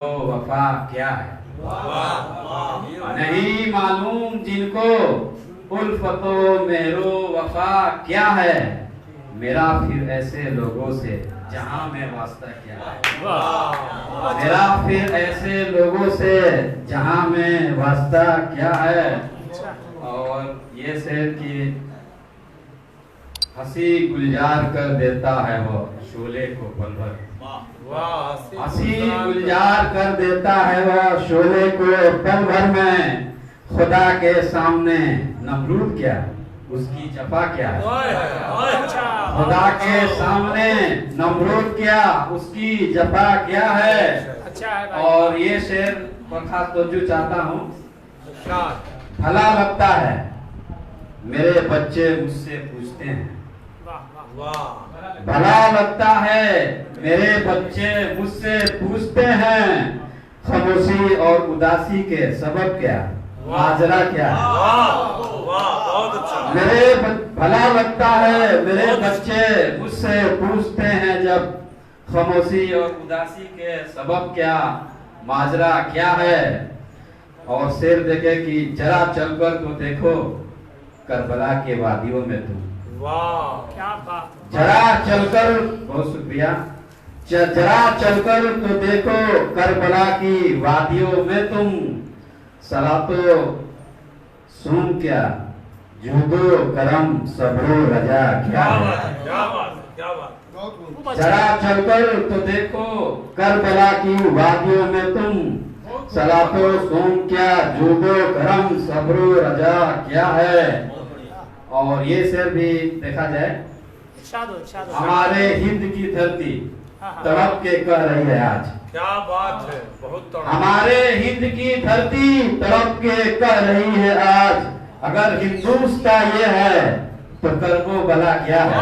तो वफा क्या है नहीं मालूम जिनको उल्फतो मेहरो वफा क्या है। मेरा फिर ऐसे लोगों से जहां में वास्ता क्या है। मेरा फिर ऐसे लोगों से जहां में वास्ता क्या है। और ये शेर की हंसी गुलजार कर देता है वो शोले को पल भर। हंसी गुलजार कर देता है वह शोले को पल भर में। खुदा के सामने नमरूद क्या उसकी जफा क्या है। खुदा के सामने नमरूद क्या उसकी जफा क्या है। और ये शेर पर खास तवज्जो चाहता हूँ। भला लगता है मेरे बच्चे मुझसे पूछते हैं। भला लगता है मेरे बच्चे मुझसे पूछते हैं। खामोशी और उदासी के सबब क्या माजरा क्या मेरे भला लगता है मेरे बच्चे मुझसे पूछते हैं जब खामोशी और उदासी के सबब क्या माजरा क्या है। और शेर देखे कि जरा चलकर तो देखो करबला के वादियों में तुम। क्या बात। जरा चलकर बहुत शुक्रिया। जरा चलकर तो देखो करबला की वादियों में तुम। सलातो सुन क्या जूदो करम सब्रो रजा क्या है। जरा चलकर तो देखो करबला की वादियों में तुम। सलातो सुन क्या जूदो करम सब्रो रजा क्या है। और ये शेर भी देखा जाए हमारे हिंद की धरती तड़प के कह रही है आज। क्या बात है। बहुत हमारे हिंद की धरती तड़प के कह रही है आज। अगर हिंदुस्तान ये है तो करबो भला क्या है।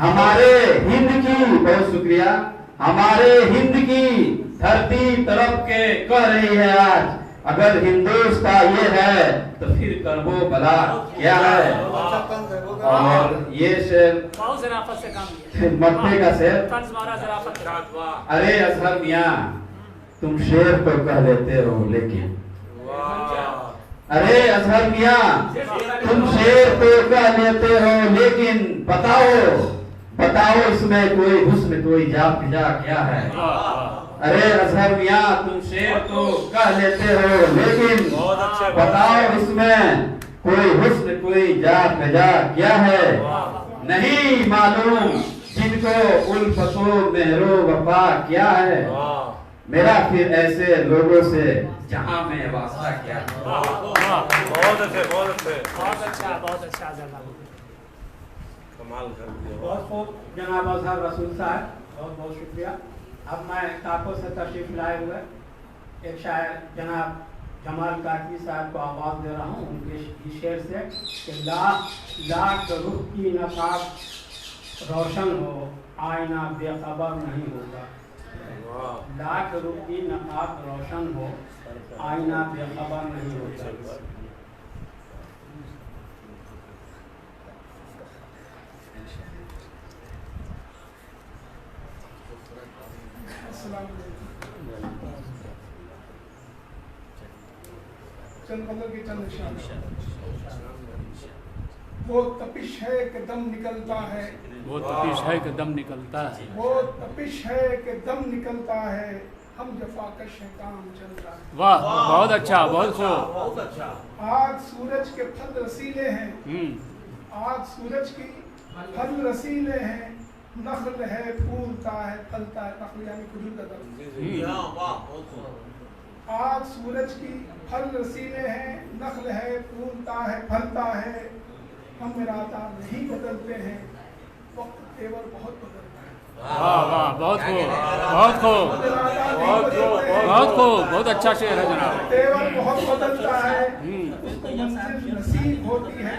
हमारे हिंद की बहुत शुक्रिया। हमारे हिंद की धरती तड़प के कह रही है आज। अगर हिंदुस्तान ये है तो फिर करबो भला क्या है। और ये शेर मक्के का शेर। अरे अजहर मियाँ तुम शेर तो कह लेते हो लेकिन। अरे अजहर मियाँ तुम शेर तो कह लेते हो लेकिन बताओ इसमें कोई हुस्न कोई जा क्या है। अरे अजहर मियाँ तुम शेर तो कह लेते हो लेकिन बताओ इसमें कोई हुस्न कोई जा क्या है। नहीं मालूम जिनको उल्फतो मेहरो वफा क्या है। मेरा फिर ऐसे लोगों से जहां में वास्ता क्या है। बहुत अच्छे बहुत अच्छा कमाल कर दिया। बहुत खूब जनाब अजहर रसूल साहब बहुत बहुत शुक्रिया। अब मैं काको से तशरीफ लाए हुए एक शायर जनाब जमाल काकी साहब को आवाज़ दे रहा हूँ उनके शेर से कि लाख रुख की नकाब रोशन हो आईना बेखबर नहीं होगा। लाख रुख की नकाब रोशन हो आईना बेखबर नहीं होगा। चंद मतलब के चंद निशान। वो तपिश है कि दम निकलता है। वो तपिश है कि दम निकलता है। वो तपिश है कि दम निकलता है। हम जफाकश है काम चलता है। वाह बहुत अच्छा बहुत खूब। आज सूरज के फल रसीले हैं। आज सूरज की फल रसीले हैं। नखल है फूलता है फलता है। नखल यानी खजूर का दरख्त। आज सूरज की फल रसीले हैं। नखल है फूलता है फलता है। हम इरादा नहीं बदलते हैं। वक्त तेवर बहुत बदलता है। वाह वाह बहुत खूब बहुत अच्छा शेर है जनाब। तेवर बहुत बदलता है। उसको मंजिल नसीब होती है।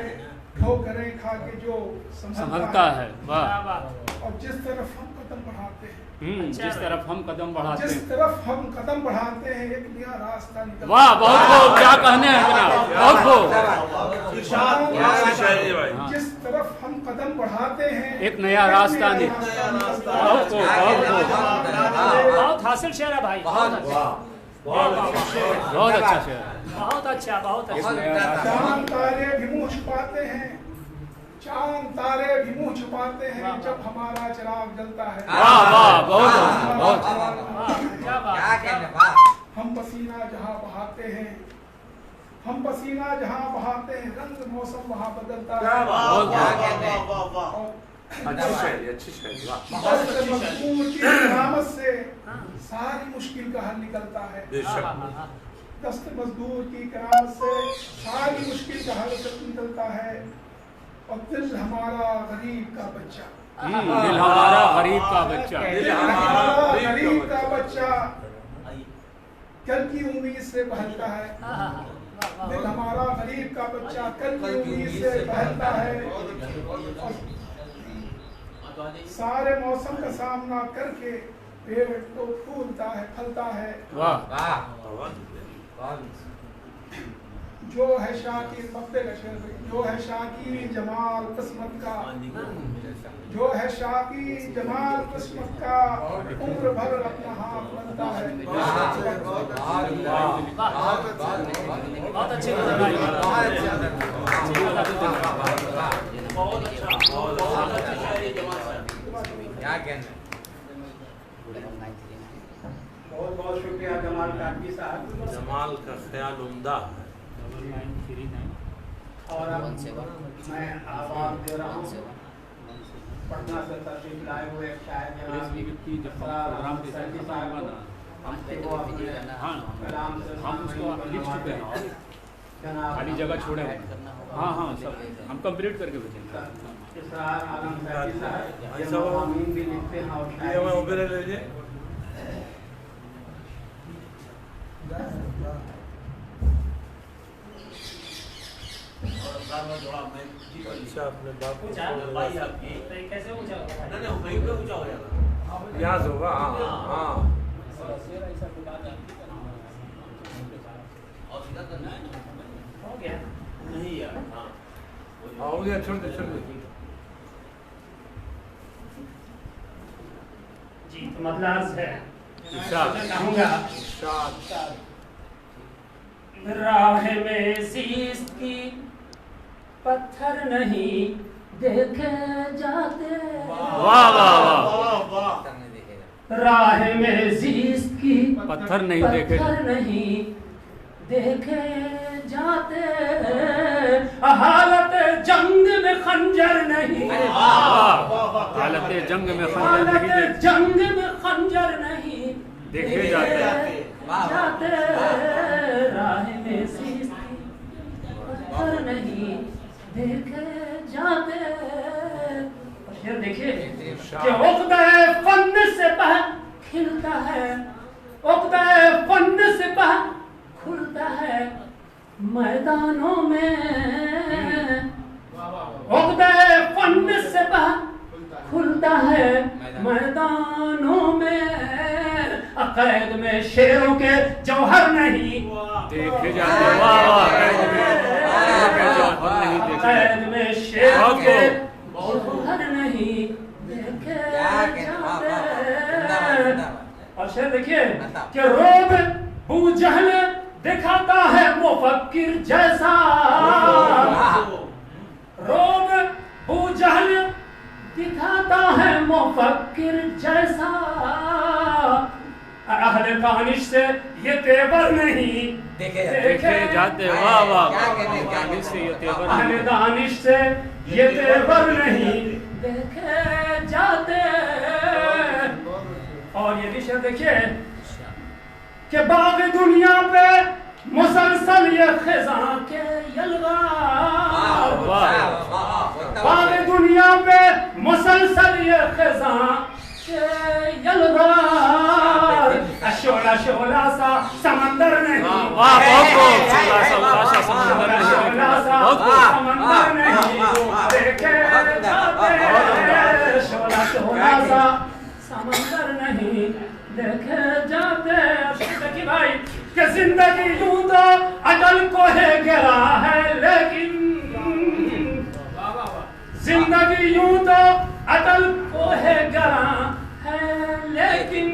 ठोकरें खा के जो संभलता है। वाह। और जिस तरफ हम कदम बढ़ाते हैं जिस तरफ हम कदम बढ़ाते हैं। जिस तरफ हम कदम बढ़ाते हैं एक नया रास्ता निकलता है। वाह बहुत खूब क्या कहने हैं जनाब बहुत खूब। जिस तरफ हम कदम बढ़ाते हैं एक नया रास्ता निकलता है। बहुत हासिल शेर है भाई, बहुत अच्छा, बहुत अच्छा शेर है। बहुत अच्छा, बहुत अच्छा। चांद तारे भी मुंह छुपाते हैं, चांद तारे भी मुंह छुपाते हैं जब हमारा चिराग जलता है। वाह वाह, बहुत बहुत क्या बात। हम पसीना जहाँ बहाते हैं, हम पसीना जहाँ बहाते हैं, रंग मौसम वहाँ बदलता है। मजबूर की करामत से सारी मुश्किल का हल निकलता है। दस्त मजदूर की करामत से सारी मुश्किल का हल निकलता है। और दिल हमारा गरीब का बच्चा, दिल हमारा गरीब का बच्चा, दिल हमारा गरीब का बच्चा कल की उम्मीद से बहलता है। दिल हमारा गरीब का बच्चा कल की उम्मीद से बहलता है। और सारे मौसम का सामना करके पेड़ तो फूलता है, फलता है। जो है शाकिर मक्ते का शेर, जो है शाकिर जमाल किस्मत का, जो है शाकिर जमाल किस्मत का, उम्र भर अपना हाथ बनता है। बहुत अच्छी नजर आई, बहुत बहुत शुक्रिया जमाल काटवी साहब। जमाल का ख्याल उम्दा है। और अब मैं आवाज दे रहा हूँ पटना से तशरीफ लाए हुए शायद प्रोग्राम के साथ कलाम से हम उसको लिख चुके हैं, खाली जगह छोड़े हैं। हाँ हाँ, सब हम कंप्लीट करके भेजेंगे। इसरार आलम सैदी साहब ये मज़ामीन भी लिखते हैं और अच्छा अपने बापू कैसे ऊंचा यहाँ से होगा। हाँ हो गया नहीं यार, हाँ हो गया, छोड़ दे जी। तो मतलब है इरशाद। राह में ज़ीस्त की पत्थर नहीं देखे जाते, वाह वाह वाह, राह में ज़ीस्त की पत्थर नहीं देखे, पत्थर नहीं देखे जाते, हालत जंग में खंजर नहीं, हालत जंग में खंजर नहीं हालत जंग में खंजर नहीं देखे जाते, राह में ज़ीस्त की पत्थर नहीं देखे जाते। शेर देखिए कि उक़्दा-ए फन से बह खिलता है, उक़्दा-ए फन से बह खुलता है मैदानों में, उक़्दा-ए फन से बह खुलता है मैदानों में, अक़ैद में शेरों के जौहर नहीं देखे जाते। वाह वाह, अक़ैद में शेरों के जौहर नहीं देखे जाते। और शेर देखिए कि रोब बू जहल दिखाता है मुफक्किर जैसा, रोब बू जहल दिखाता है मुफक्किर जैसा, अहले दानिश से ये तेवर नहीं देखे जाते। वाह वाह, दानिश से ये तेवर, अहले दानिश से ये तेवर नहीं देखे जाते। और ये भी शेर देखिए कि बाग दुनिया पे मुसलसल ये खिज़ां के यलगार, बाग दुनिया पे मुसलसल ये खिज़ां के यलगार, शोला शोला सा समंदर नहीं, वाह बहुत शोला सा समंदर नहीं, शोला सा समंदर नहीं देखे जाते, शोला शोला सा समंदर नहीं देखे जाते। देखिए भाई कि जिंदगी यूं तो अजल को है गिरा है, लेकिन जिंदगी यूं तो अटल को है गरा है, लेकिन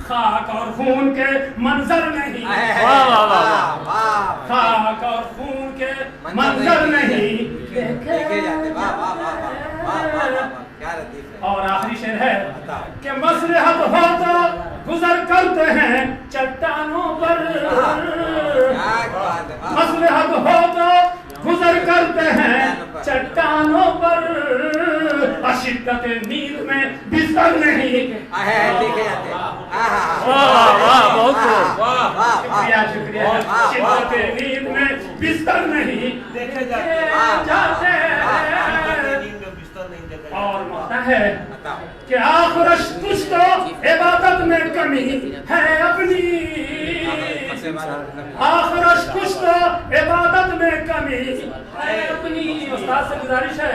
खाक और खून के मंजर नहीं। खाक और खून के मंजर नहीं देखे जाते। और आखिरी शेर है कि मसलहत हो तो गुजर करते हैं चट्टानों पर। मसलहत हो तो गुजर करते हैं चट्टानों पर, अशिद्दत नींद में बिस्तर नहीं। शुक्रिया शुक्रिया। शिद्दत नींद में बिस्तर नहीं देखे जाते। और मानता है कि आखिरश कुछ तो इबादत में कमी है अपनी। आखिरश कुछ तो इबादत में कमी है अपनी। उस्ताद से गुजारिश है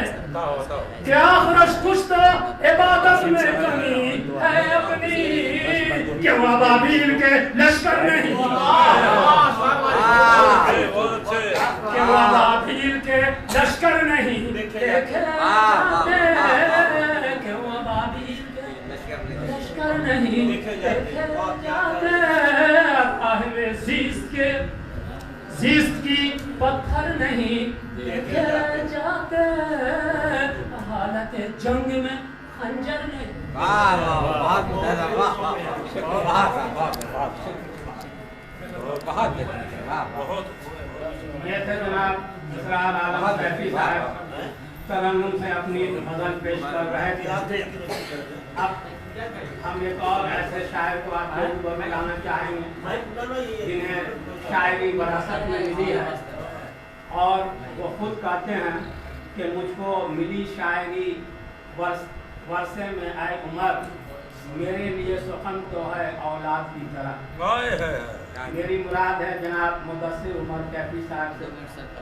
कि आखिरश कुछ तो इबादत में कमी है अपनी। क्यों अबाबील के लश्कर नहीं। क्यों अबाबील के लश्कर नहीं देखे जाते। क्यों अबाबील के लश्कर नहीं देखे जाते। आहवे ज़ीस्त की पत्थर नहीं देखे जाते। हालत जंग में खंजर नहीं। ये थे जनाब इसरार आलम कैफी साहब, तरन्नुम से अपनी गज़ल पेश कर रहे थे। अब हम एक और ऐसे शायर को आपके रूप में गाना चाहेंगे जिन्हें शायरी विरासत में मिली है, और वो खुद कहते हैं कि मुझको मिली शायरी वर्षे में आए उमर, मेरे लिए सुखन तो है औलाद की तरह। मेरी मुराद है जनाब मुदस्सिर उमर कैफी साहब से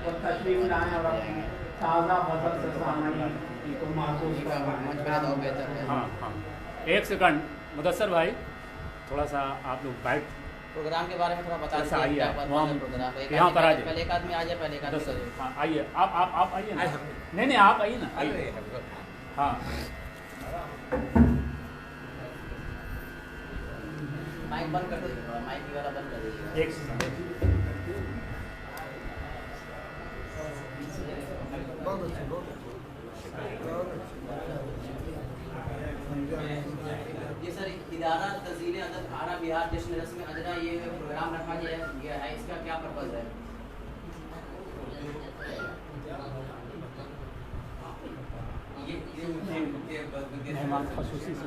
और तशरीफ लाएं और अपनी ताज़ा गज़ल से सामने को महसूस करवाएं। हाँ हाँ, एक सेकंड मुदस्सिर भाई, थोड़ा सा आप लोग बैठ प्रोग्राम के बारे में थोड़ा बता ऐसा आइए, प्रोग्राम यहाँ पर आ जाइए। पहले एक आदमी आ जाए, पहले एक आदमी। हाँ आइए, आप आइए ना। नहीं आप आइए ना, आइए। हाँ माइक बंद कर दीजिए, माइक वाला बंद कर दीजिए। एक सेकंड। ये सर इदारा तज़ील अदब आरा बिहार जश्न रस्म अजरा ये प्रोग्राम रखा गया है, इसका क्या पर्पज़ है? मेहमान ख़ुसूसी से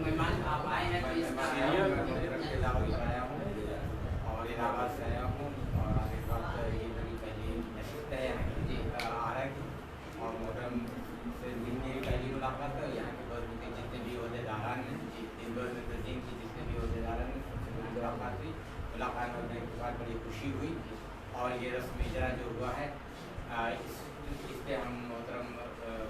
मेहमान आप आए हैं तो इसका और इलाहाबाद से आया हूँ और आने के बाद ये मेरी पहली नशिस्त है आ रहा है और मोहर्रम से मिलने की पहली मुलाकात है। यहाँ के बस के जितने भी अहदेदारान हैं, इन बस तज़ीम की जितने भी अहदेदारान हैं, सबसे मेरी मुलाकात हुई। मुलाकात होने के बाद बड़ी खुशी हुई और ये रस्म इजरा जो हुआ है इस पर हम मोहतरम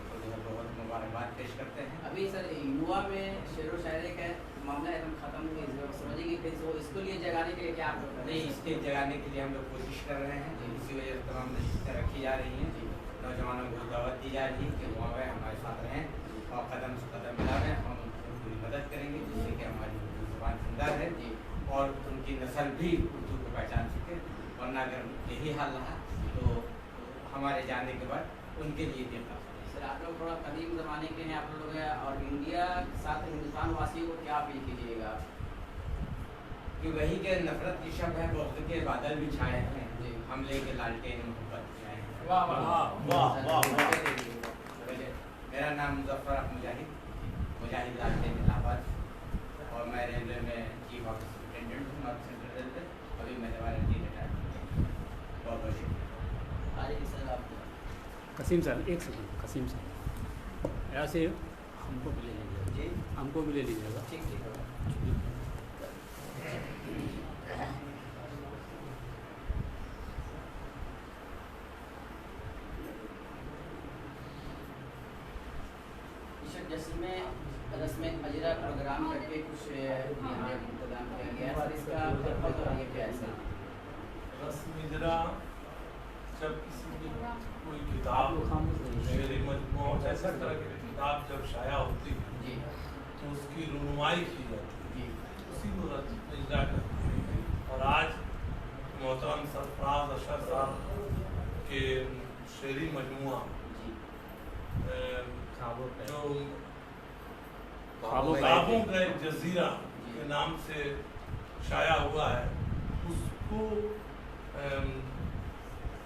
को जो है बहुत मुबारकबाद पेश करते हैं। अभी सर युवा में शेर व शायरी का मामला एकदम खत्म समझेंगे कि तो इसको लिए जगाने के लिए क्या आप लोग नहीं, इसके जगाने के लिए हम लोग कोशिश कर रहे हैं। इसी वजह से तमाम नशिस्तें रखी जा रही हैं, नौजवानों को दावत दी जा रही है कि वो आए हमारे साथ रहें और कदम से कदम मिलाएं। हम उनकी पूरी मदद करेंगे जिससे कि हमारी उर्दू ज़ुबान जिंदा रहे और उनकी नस्ल भी उर्दू को पहचान सके। वरना अगर यही हाल रहा तो हमारे जाने के बाद उनके लिए देखा। सर आप लोग थोड़ा कदीम ज़माने के हैं आप लोग हैं, और इंडिया के साथ हिंदुस्तान वासियों को क्या अपील कीजिएगा? कि वही के नफरत की शब है, वक्त के बादल भी छाए हैं, हमले के लालटेन मोहब्बत छाए हैं। वाह वाह वाह वाह। मेरा नाम मुजफ्फर मुजाहिद लालटेन इलाहाबाद और मैं रेलवे में चीफ ऑफ सुपरिटेंडेंट हूँ नॉर्थ सेंट्रल रेलवे। अभी मैंने वारंटी रिटायर। बहुत बहुत शुक्रिया। आगे सर आप कसीम सर, एक सेकंड कसीम सर, ऐसे हमको भी ले लीजिएगा जी, हमको भी ले लीजिएगा। ठीक ठीक है। जश्न में रस्म अजरा प्रोग्राम करके कुछ यहाँ इंतजाम किया गया है, इसका पर्पज़ और ये क्या है सर? रस्म इजरा जब किसी की कोई किताब शेरी मजमूआ ऐसा तरह की किताब जब शाया होती है तो उसकी रुनुमाई की जाती है, उसी को इजरा करती है। और आज मोहतरम सरफराज अशर साहब के शेरी मजमूआ जो ख्वाबों का एक जजीरा के नाम से शाया हुआ है, उसको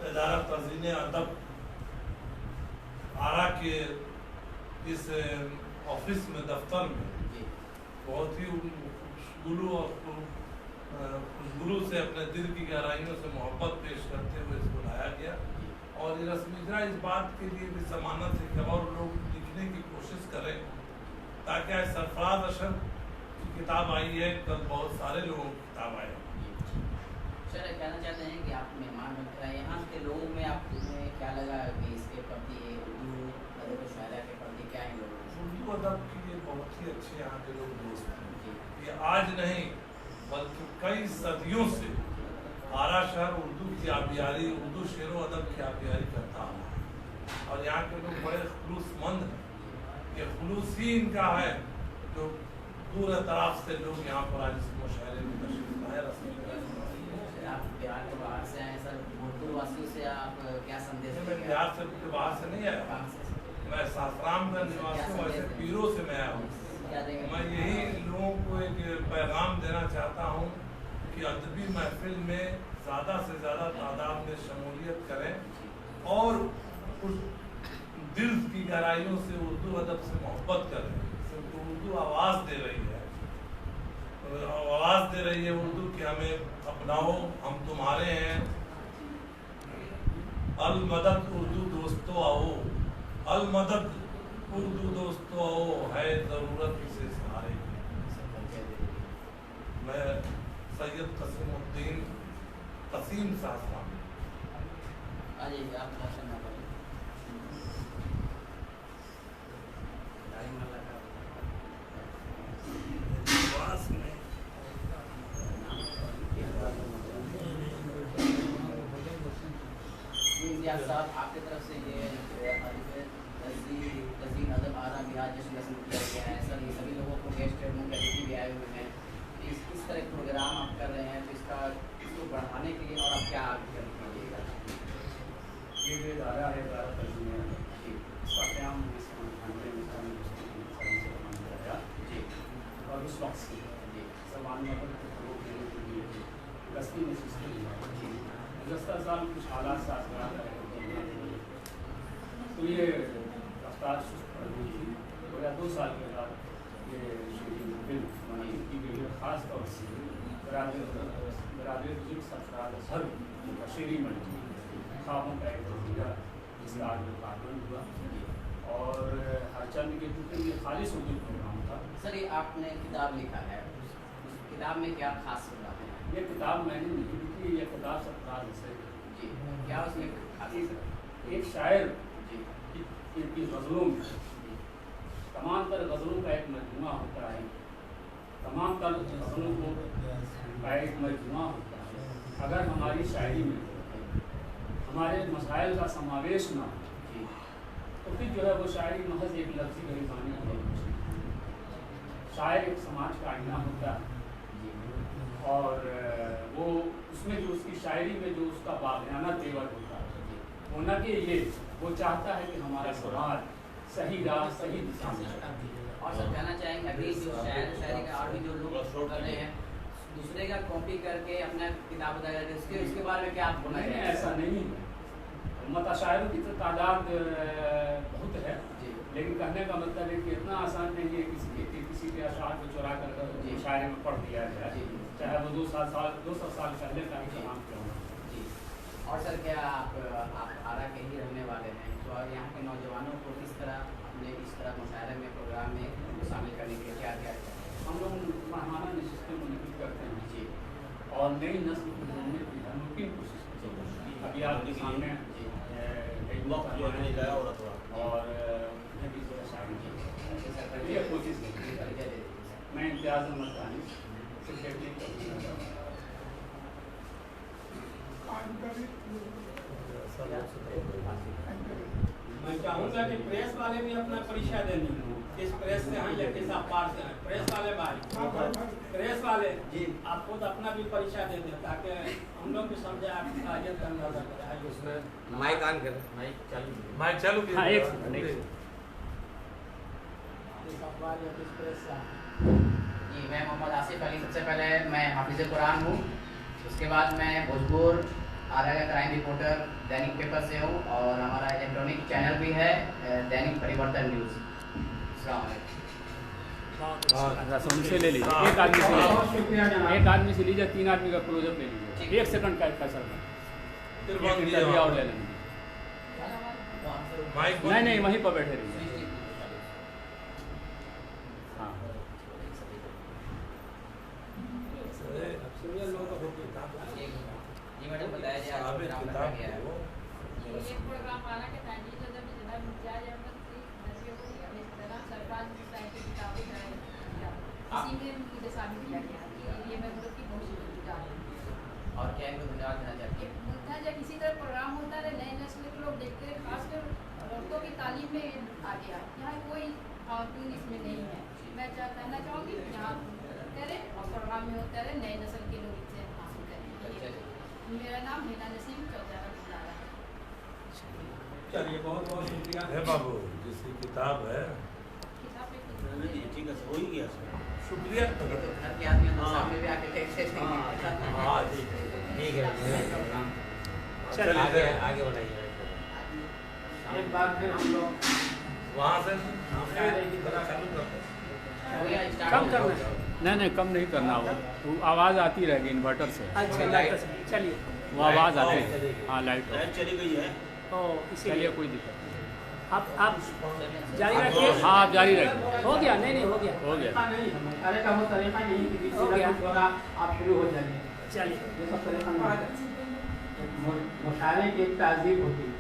इदारा तज़ीन अदब आरा के इस ऑफिस में दफ्तर में बहुत ही खुशगुलू से अपने दिल की गहराइयों से मोहब्बत पेश करते हुए इसको लाया गया। और ये रस्म इजरा इस बात के लिए भी ज़मानत है कि और लोग लिखने की कोशिश करें, ताकि आज सरफराज अशर की किताब आई है, कल बहुत सारे लोगों की किताब आई है। सर कहना चाहते हैं कि आप मेहमान बनकर आए, यहाँ के लोगों में आपको क्या लगा कि इसके प्रति उर्दू अदब शायरा के प्रति क्या है लोगों को? उर्दू अदब के लिए बहुत ही अच्छे यहाँ के लोग दोस्त हैं। ये आज नहीं बल्कि कई सदियों से आरा शहर उर्दू की आबियारी, उर्दू शेर व अदब की आबियारी करता है। और यहाँ के लोग बड़े खुलूसमंद हैं, ये खुलूसी इनका है जो दूर दराज से लोग यहाँ पर आज इस मुशायरे में तशरीफ लाए। आप बिहार के बाहर से आए सर, उर्दू वासियों से आप क्या संदेश? मैं बिहार से बाहर से नहीं आया, मैं सासारामगंज निवासी हूँ, ऐसे पीरों से मैं आया हूँ। मैं यही लोगों को एक पैगाम देना चाहता हूँ कि अदबी महफिल में ज़्यादा से ज़्यादा तादाद में शमूलियत करें और उस दिल की गहराइयों से उर्दू अदब से मोहब्बत करें, क्योंकि उर्दू आवाज़ दे रही है, उर्दू की हमें अपनाओ, हम तुम्हारे हैं। अल मदद उर्दू दोस्तों आओ, अल मदद उर्दू दोस्तों आओ, है ज़रूरत से सहारे की। मैं सैयद कसीमुद्दीन कसीम साहब। आप भाषण ना करें। साहब आपकी तरफ से ये तज़ीन अदब आरा बिहार जश्न रस्म किया गया है सर, ये सभी लोगों को गेस्ट मुख्य अतिथि भी आए हुए हैं, इस तरह के प्रोग्राम आप कर रहे हैं तो इसको बढ़ाने के लिए और आप क्या आगे करिएगा? ये जो इदारा है इदारा तज़ीन इसका क़याम जी और उस वक्त से ज़बान में रस्मी महसूस की गुज़श्ता साल कुछ हालात साज़गार रहे तो ये रफ्तार सुस्त पड़ गई थी। 2 साल के बाद ये बिल की गई है, ख़ास तौर से बरादरी सरफराज अशर शेरी मंडी ख्वाबों का एक जजीरा जिसका आज लोकार्पण हुआ। और हर चंद के क्योंकि ये खालिश उर्दू प्रोग्राम था। सर ये आपने किताब लिखा है, उस किताब में क्या खास बातें हैं? ये किताब मैंने नहीं लिखी, ये किताब सरफराज अशर जी, क्या उसमें खास? एक शायर की गज़लों में तमाम तर गज़लों का एक मजमुआ होता है, तमाम तर गज़लों को का एक मजमुआ होता है। अगर हमारी शायरी में हमारे मसाइल का समावेश ना हो तो फिर जो है वो शायरी महज एक लफ्ज़ी गरीबानी है। शायर एक समाज का आईना होता है और वो उसमें जो उसकी शायरी में जो उसका बाग़याना तेवर होता है वो न कि ये वो चाहता है कि हमारा समाज सही राह सही दिशा में। और सर कहना चाहेंगे अभी जो शायरी का और भी जो लोग कर रहे हैं दूसरे का कॉपी करके अपना किताब बता करके उसके बारे में क्या आप बोलना चाहेंगे? ऐसा नहीं है, मुताशायरों की तो तादाद बहुत है, लेकिन कहने का मतलब है कि इतना आसान नहीं है किसी के अशार को चुरा कर शायरी में पढ़ दिया जाए, चाहे वो 200 साल पहले का ही काम क्यों हो। और सर क्या आप आरा के ही रहने वाले हैं तो यहाँ के नौजवानों को किस तरह अपने इस तरह मुशायरे में प्रोग्राम में शामिल करने के लिए क्या क्या हम लोग मेहमाना नशिस्तें मुनक़िद करते हैं जी, और नई नस्ल को जोड़ने की हर मुमकिन कोशिश करते हैं। अभी आपके सामने और उन्हें भी थोड़ा शामिल किया कोशिश मैं इम्तियाज़ अहमद खानी से मैं चाहूंगा कि प्रेस वाले भी अपना परिचय दें, किस प्रेस से हैं या किस अखबार से हैं। प्रेस वाले भाई, प्रेस वाले जी आप खुद अपना भी परिचय दे दें ताकि हम लोग भी समझे आप कायदे का अंदाजा करें। उसमें माइक ऑन कर, माइक चालू हाँ, एक सेकंड। किस अखबार या किस प्रेस से हैं? जी मैं मोहम्मद आसिफ अली, सबसे पहले मैं हाफिज़ कुरान हूँ, उसके बाद मैं भोजपुर आरा का क्राइम रिपोर्टर दैनिक पेपर से हूँ और हमारा इलेक्ट्रॉनिक चैनल भी है दैनिक परिवर्तन न्यूज़। अस्सलाम वालेकुम। उनसे ले लीजिए, एक आदमी से बहुत शुक्रिया जनाब। एक आदमी से लीजिए, 3 आदमी का क्लोजअप ले लीजिए। 1 सेकंड का सर फिर इंटरव्यू और ले लेंगे। माइक नहीं वहीं पर बैठे रहिए। हाँ जी मैडम बताया जाए आपको नाम रखा गया है। एक प्रोग्राम आना के ताजी तो जब जनाब मिजाज अहमद की नसीब को हमें जनाब सरफराज साहब की किताबें कराई इसी में मुझे शामिल किया गया ये मैं मतलब की बहुत शुक्रगुजार हूँ। और क्या इनको धन्यवाद देना चाहती है? मुद्दा जब किसी तरह प्रोग्राम होता है नए नस्ल के लोग देखते हैं, खासकर औरतों की तालीम में आ गया। यहाँ कोई खातून इसमें नहीं है। मैं कहना चाहूँगी यहाँ करें और प्रोग्राम में होता रहे, नए नस्ल के लोग इससे हासिल करें। मेरा नाम हिना नसीम चौधरी गुजारा है। चलिए बहुत बहुत शुक्रिया। है बाबू जिसकी किताब है किताब पे ठीक है, हो ही गया सर। शुक्रिया। ये तो घर के आदमी तो सामने भी आके टेक्स्ट देंगे। हाँ ठीक है चलिए आगे आगे बढ़ाइए। एक बार फिर हम लोग वहाँ से मुशायरे की तरफ चालू करते हो गया स्टार्ट। कम करना नहीं कम नहीं करना हो, वो आवाज़ आती रहेगी इन्वर्टर से। चलिए वो आवाज़ आती है। हाँ लाइट लाइट चली गई है। चलिए कोई दिक्कत आप जारी रखिए। हाँ आप जारी रखिए। हो गया नहीं हो गया हो गया। नहीं मुशायरे का वो तरीका नहीं कि किसी का कुछ होगा आप शुरू हो जाइए। चलिए ये सब तरीका नहीं। मुशायरे की एक तहजीब होती है।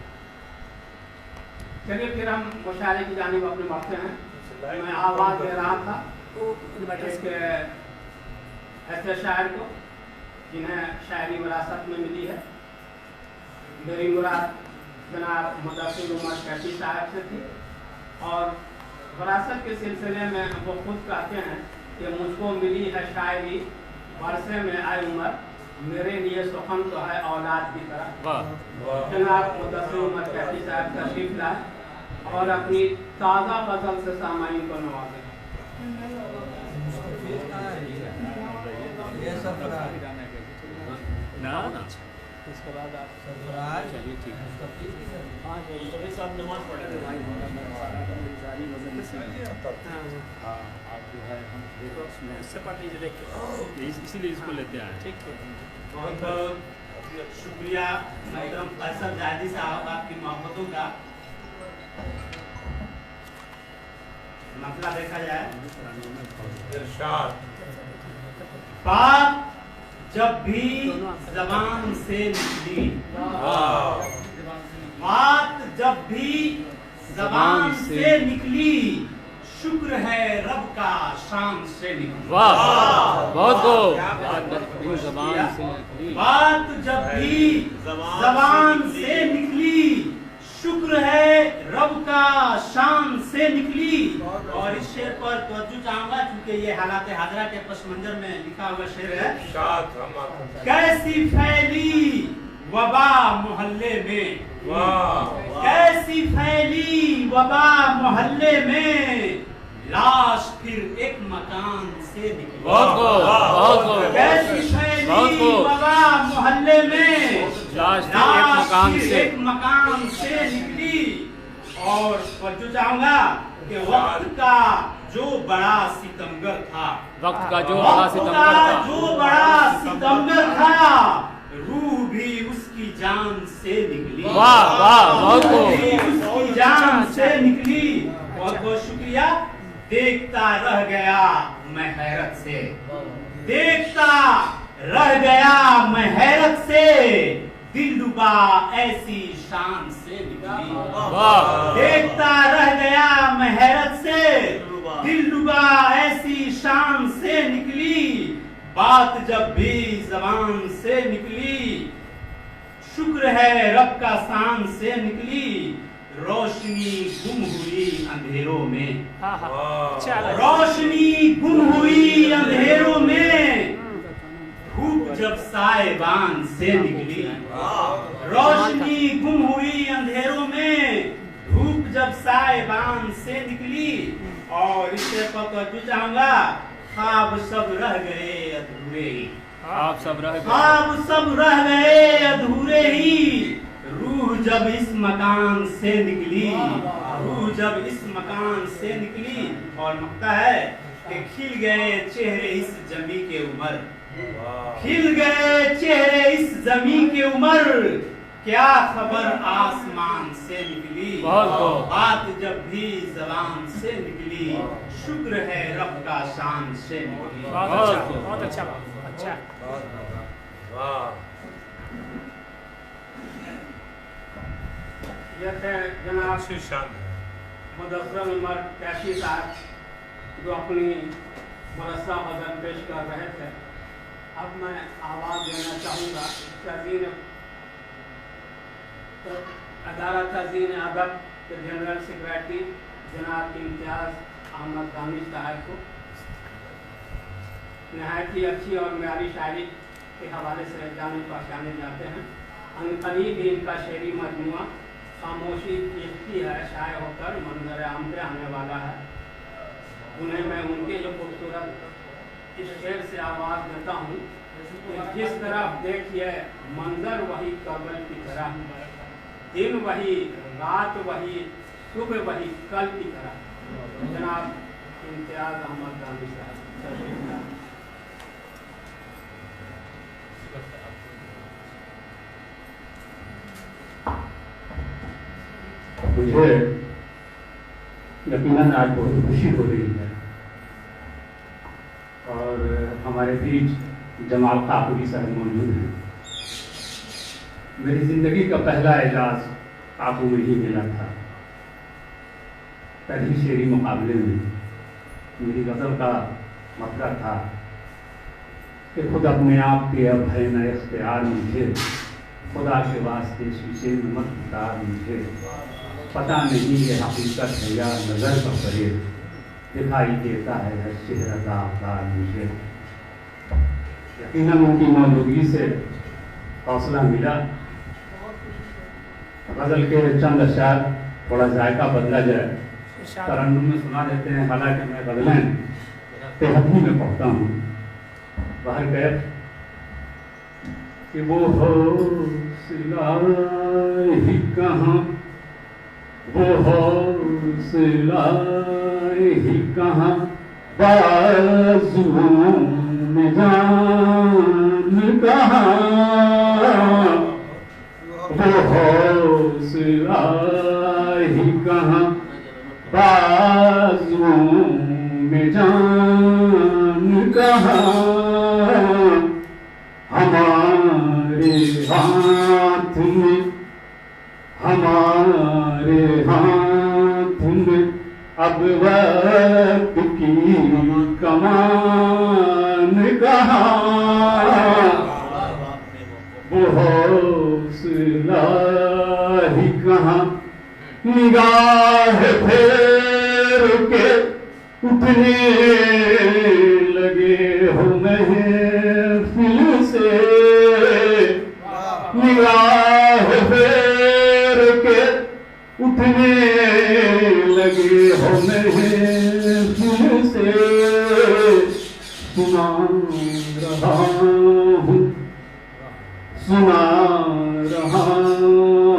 चलिए फिर हम मुशायरे की जानिब अपने बढ़ते हैं। मैं आवाज़ दे रहा था एक ऐसे शायर को जिन्हें शायरी विरासत में मिली है। मेरी मुराद जनाब मुदस्सिर उमर कैफी साहब से थी और विरासत के सिलसिले में वो खुद कहते हैं कि मुझको मिली है शायरी वर्षे में आई उम्र, मेरे लिए सुखन तो है औलाद की तरह। जनाब मुदस्सिर उमर कैफी साहब तशरीफ लाए और अपनी ताज़ा गज़ल से सामाईन को नवाजें। ना इसके बाद आप चलिए ठीक है। सभी साहब नमाज पढ़ेंगे। हाँ आप जो है हम देखो इससे पढ़ लीजिए देख के, इसीलिए इसको लेते हैं। ठीक है बहुत बहुत शुक्रिया मैडम फैसल जायदी साहब आपकी मोहब्बतों का। मसला देखा जाए इरशाद। बात जब भी जबान से निकली, बात जब भी जबान से निकली, शुक्र है रब का शान से निकली। वाह बहुत खूब। ज़बान से निकली, बात जब भी जबान से निकली, शुक्र है रब का शान से निकली। और इस शेर पर तवज्जो चाहूंगा क्योंकि ये हालात हाजरा के पस मंजर में लिखा हुआ शेर है। कैसी फैली वबा मोहल्ले में, कैसी फैली वबा मोहल्ले में, लाश फिर एक मकान से निकली। कैसी फैली वबा मोहल्ले में, लाश फिर एक मकान से निकली। और तवज्जो चाहूंगा कि वक्त का जो बड़ा सितमगर था, वक्त का जो बड़ा सितमगर था, जो बड़ा सितमगर था, रूह भी उसकी जान से निकली। वाह वाह बहुत रूह भी उसकी जान से निकली। बहुत बहुत शुक्रिया। देखता रह गया मैं हैरत से, देखता रह गया मैं हैरत से, दिलरुबा ऐसी शान से निकली। देखता रह गया मैं हैरत से, दिलरुबा ऐसी शान से निकली। बात जब भी जबान से निकली, शुक्र है रब का शान से निकली। रोशनी गुम हुई अंधेरों में, चलो रोशनी गुम हुई अंधेरों में, धूप जब साएबान से निकली। रोशनी गुम हुई अंधेरों में, धूप जब साएबान से निकली। और इससे पकड़ चाहूंगा, ख्वाब सब रह गए अधूरे ही, आप सब रह गए, ख्वाब सब रह गए अधूरे ही। रूह जब इस मकान से निकली, रूह जब इस मकान से निकली। और मकता है कि खिल गए चेहरे इस जमी के उमर, खिल गए चेहरे इस जमी के उमर। क्या खबर आसमान से निकली, बात जब भी जबान से निकली। शुक्र है रब का शान से निकली। बहुत अच्छा अच्छा। ये थे जनाब शान मुदस्सर उमर कैफी साहब, जो अपनी मुरस्सा गज़ल पेश कर रहे थे। अब मैं आवाज़ देना चाहूँगा तज़ीन अदारा तज़ीन अदब के जनरल सेक्रेटरी जनाब इम्तियाज़ अहमद दानिश साहब को। नहायत ही अच्छी और म्यारी शायरी के हवाले से जाने पहचाने जाते हैं। अनकरीब ही इनका शेरी मजमुआ खामोशी कीमती है शाये होकर मंजर आम पे आने वाला है। उन्हें मैं उनके जो खूबसूरत इस शेर से आवाज़ देता हूँ कि जिस तरफ देखिए मंजर वही कबल की तरह, दिन वही रात वही सुबह वही कल की तरह। जनाब इम्तियाज़ अहमद दानिश साहब। मुझे यकीनन आज बहुत खुशी हो रही है और हमारे बीच जमाल काकुरी साहब मौजूद हैं। मेरी ज़िंदगी का पहला एजाज़ काकू में ही मिला था। पहली शेरी मुकाबले में मेरी गज़ल का मतलब था कि खुद अपने आप पे अब है न इख्तियार मुझे, खुदा के वास्ते शीशे में मत उतार मुझे। पता नहीं ये हकीकत है या नज़र का फरेब, दिखाई देता है हर चेहरा दागदार मुझे। यकीनन उनकी मौजूदगी से हौसला मिला। गज़ल के चंद अशार थोड़ा जायका बदला जाए, तरन्नुम में सुना देते हैं। हालांकि मैं गज़लें तेहदी में पढ़ता हूँ। बाहर कैफ कि वो हौसला ही कहाँ, वो हौसला ही कहाँ, बाजुओं में जान कहाँ। वो हौसला ही कहाँ, बाजुओं में जान कहाँ। हमारे हाथ में, हमारे हाथ में अब वक्त की कमान कहाँ। वो हौसला ही कहाँ, निगाह फेर के उठने लगे हो महफिल से। निगाह फेर के उठने लगे हो महफिल से। सुना रहा हूँ, सुना रहा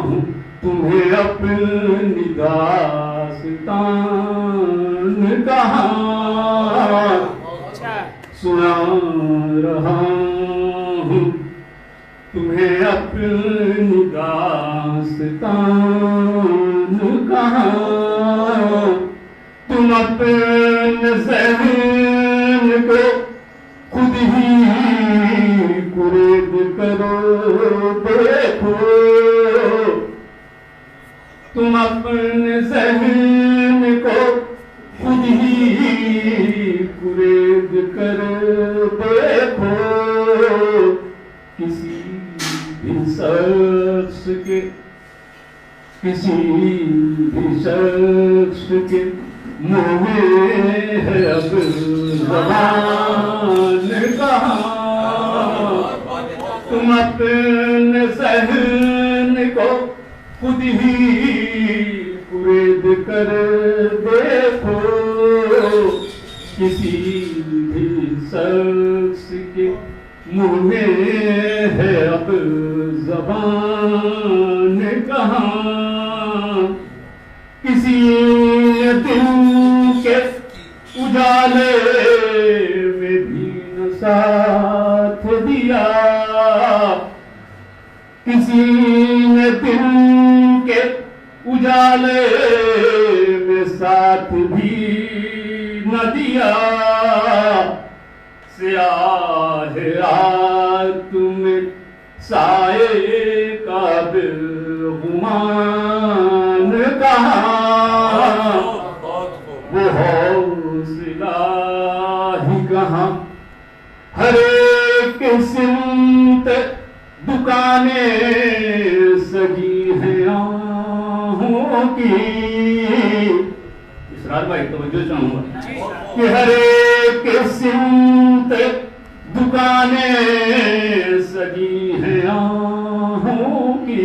हूँ तुम्हें अपनी दास्तान कहाँ। सुना रहा हूँ तुम्हें अपनी दास्तान कहाँ। तुम अपने ज़हन को खुद ही कुरेद करो देखो। तुम अपने ज़हन को खुद ही कुरेद कर देखो। किसी भी शख्स के किसी भी शख्स के मुँह में है अब ज़बान कहाँ। तुम अपने सहन को खुद ही कुरेद कर देखो, किसी भी शख्स के मुँह में है अब ज़बान कहाँ। किसी दिल के उजाले में भी न साथ दिया, किसी ने दिल के उजाले में साथ भी न दिया। स्याह रात में साए का गुमान कहाँ, वो हौसला ही कहाँ। हर एक सिमत दुकानें सजी हैं आहों की। इसरार भाई तवज्जो चाहूंगा कि हर एक सिमत दुकानें सजी हैं आहों की।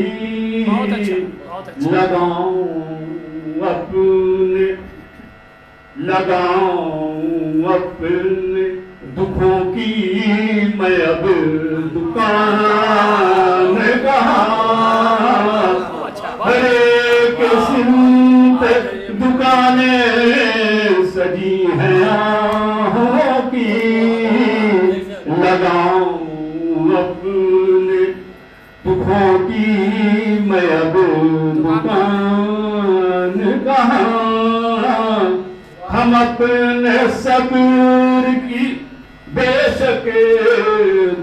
लगाऊं अपने दुखों की मैं अब दुकान कहाँ। हर एक सिमत दुकानें सजी हैं आहों की। लगाऊं अपने दुखों की मैं अब दुकान कहाँ। हम अपने सब्र की बेशक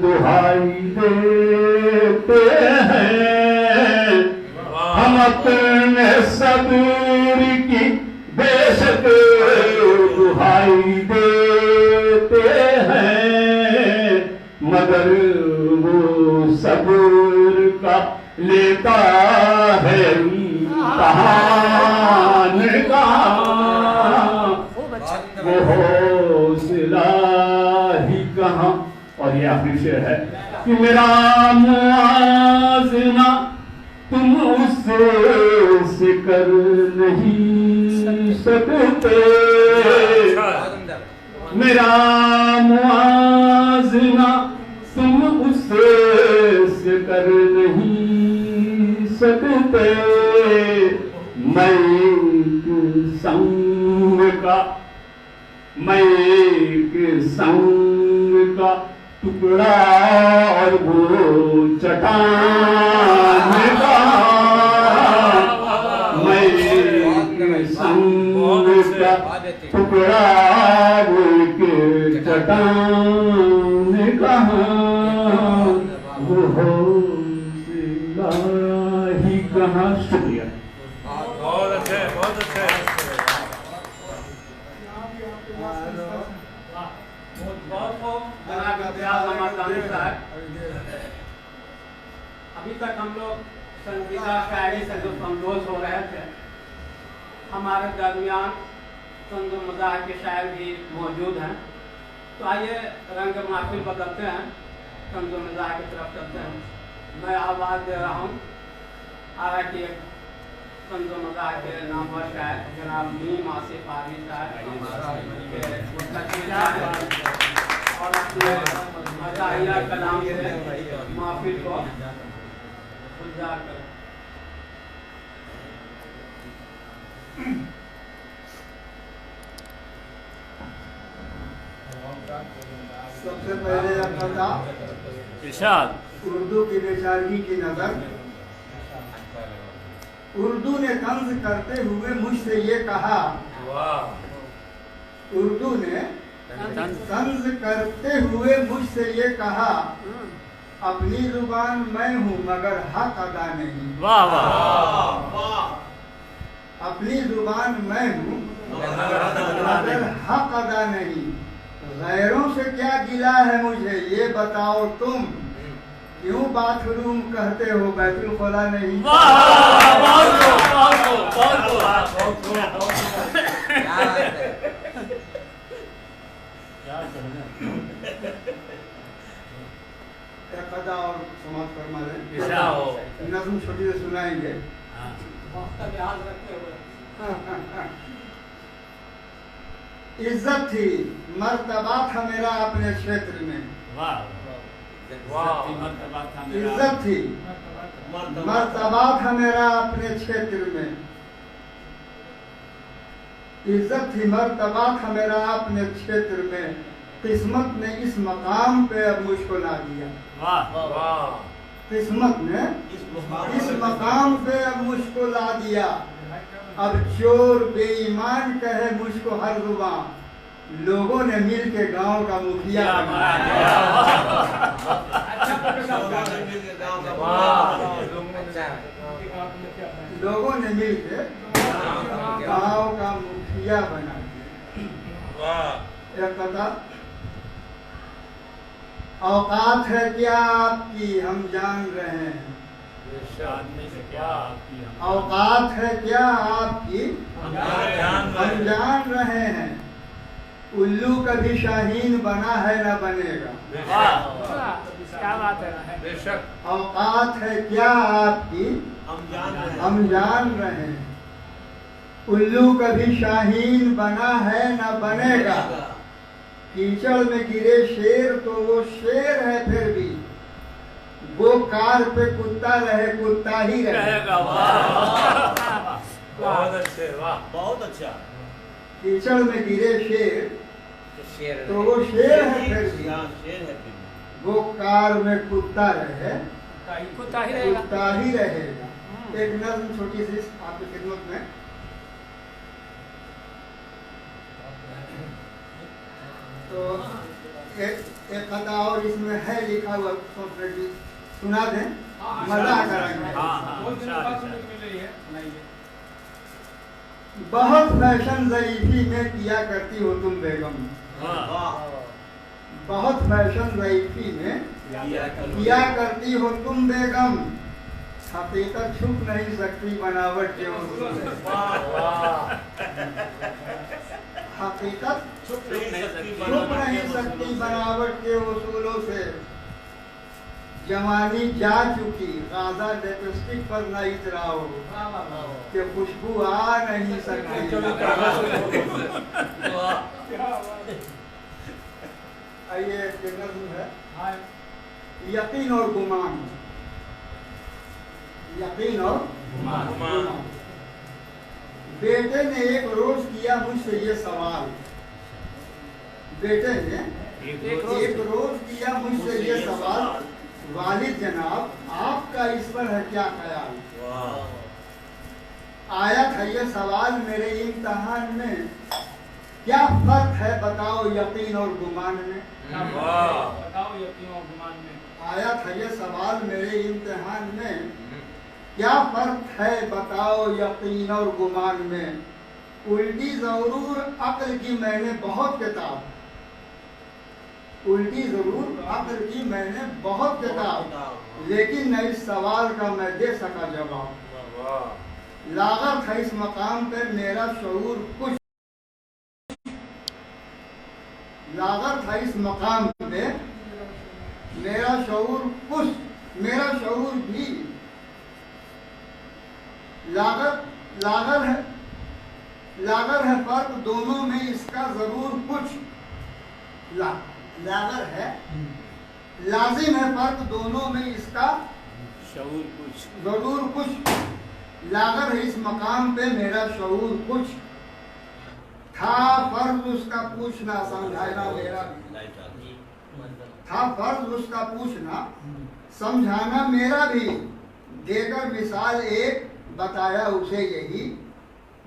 दुहाई देते हैं। हम अपने सब्र की बेशक दुहाई देते हैं, मगर वो सब्र का लेता है इम्तिहान कहाँ। वो हौसला ही कहाँ। और ये आखिरी शेर है कि मेरा मुआज़ना तुम उससे कर नहीं सकते। मेरा मुआज़ना तुम उससे कर नहीं सकते। मैं एक संग का टुकड़ा और वो चट्टान का। मैं एक संग का टुकड़ा वो चट्टान कहाँ। वो हौसला ही कहाँ। शुक्रिया। बहुत अच्छे, बहुत अच्छे। अभी तक हम लोग संगीता शायरी से जो संतोष हो रहे थे, हमारे दरमियान तंज़ मज़ाह के शायर भी मौजूद हैं। तो आइए रंग महफिल बदलते हैं, तंज़ मज़ाह की तरफ चलते हैं। मैं आवाज़ दे रहा हूँ आरा की एक तंज़ मज़ाह के नामवर शायर जनाब मीम आसिफ आरी साहब और अपने मज़ाहिया कलाम से महफिल को गुलजार करें। सबसे पहले इरशाद उर्दू की बेचारगी की नजर। उर्दू ने तंज करते हुए मुझसे ये कहा, उर्दू ने तंज करते हुए मुझसे ये कहा, अपनी जुबान मैं हूँ मगर हक अदा नहीं। वाह वाह। अपनी जुबान मैं हूँ मगर हक अदा नहीं। गैरों से क्या गिला है मुझे ये बताओ तुम, क्यों बाथरूम कहते हो बैतुल खोला नहीं? एक अदा और समाप्त फरमा लें। नज़्म छोटी से सुनाएंगे। इज्जत थी, मर्तबा था मेरा अपने क्षेत्र में। इज्जत थी, मर्तबा था मेरा अपने क्षेत्र में। इज्जत थी, मर्तबा था मेरा अपने क्षेत्र में। किस्मत ने इस मकाम पे अब मुझको ला दिया। किस्मत ने इस मकाम पे अब मुझको ला दिया। अब चोर बेईमान कहे मुझको हर जुबान, लोगों ने मिल के गाँव का मुखिया बना दिया। लोगों ने मिल के गाँव का मुखिया बना दिया। एक कथा, औकात है क्या आपकी हम जान रहे हैं। औकात है क्या आपकी हम जान रहे हैं। उल्लू कभी शाहीन बना है न बनेगा। क्या बात है। बेशक औकात है क्या आपकी हम जान रहे हैं। उल्लू कभी शाहीन बना है न बनेगा। कीचड़ में गिरे शेर तो वो शेर है फिर भी, वो कार पे कुत्ता रहे कुत्ता ही रहेगा। बहुत अच्छे, वाह बहुत अच्छा। कीचड़ में गिरे शेर तो वो शेर है फिर भी, शेर है फिर वो कार में कुत्ता रहे कुत्ता ही रहेगा। एक नज़्म छोटी सी आपकी खिदमत में। तो एक कथा और इसमें है लिखा हुआ, सुना दें, मजा करेंगे। बहुत फैशन ज़रीफी में किया करती हो तुम बेगम। बहुत फैशन ज़रीफी में किया करती हो तुम बेगम। हकीकत छुप नहीं सकती बनावट के उसूल से। हकीकत छुप नहीं सकती बनावट के उसूलों से। जवानी जा चुकी गाजा लिपस्टिक पर न इतराओ कि खुशबू आ नहीं सकती। आइए है यकीन और गुमान। यकीन और गुमान। बेटे ने एक रोज किया मुझसे ये सवाल। बेटे ने एक रोज किया मुझसे ये सवाल, वालिद जनाब आपका इस पर है क्या ख्याल। आया था ये सवाल मेरे इम्तिहान में, क्या फर्क है बताओ यकीन और गुमान में। बताओ यकीन और गुमान में। आया था ये सवाल मेरे इम्तिहान में, क्या फर्क है बताओ यकीन और गुमान में। उल्टी जरूर अक्ल की मैंने बहुत किताब, उल्टी जरूर अक्ल की मैंने बहुत किताब, लेकिन न इस सवाल का मैं दे सका जवाब। लागत है इस मकाम पे मेरा शऊर कुछ, लागत है इस मकाम पे मेरा शऊर कुछ, मेरा शऊर भी लागत है फर्क दोनों में इसका जरूर कुछ। लागत है लाजिम है फर्क दोनों में इसका शऊर कुछ, जरूर कुछ। लागत है इस मकाम पे मेरा शऊर कुछ, था फर्ज उसका पूछना समझाना मेरा, था फर्ज उसका पूछना समझाना मेरा भी। देकर मिसाल एक बताया उसे यही,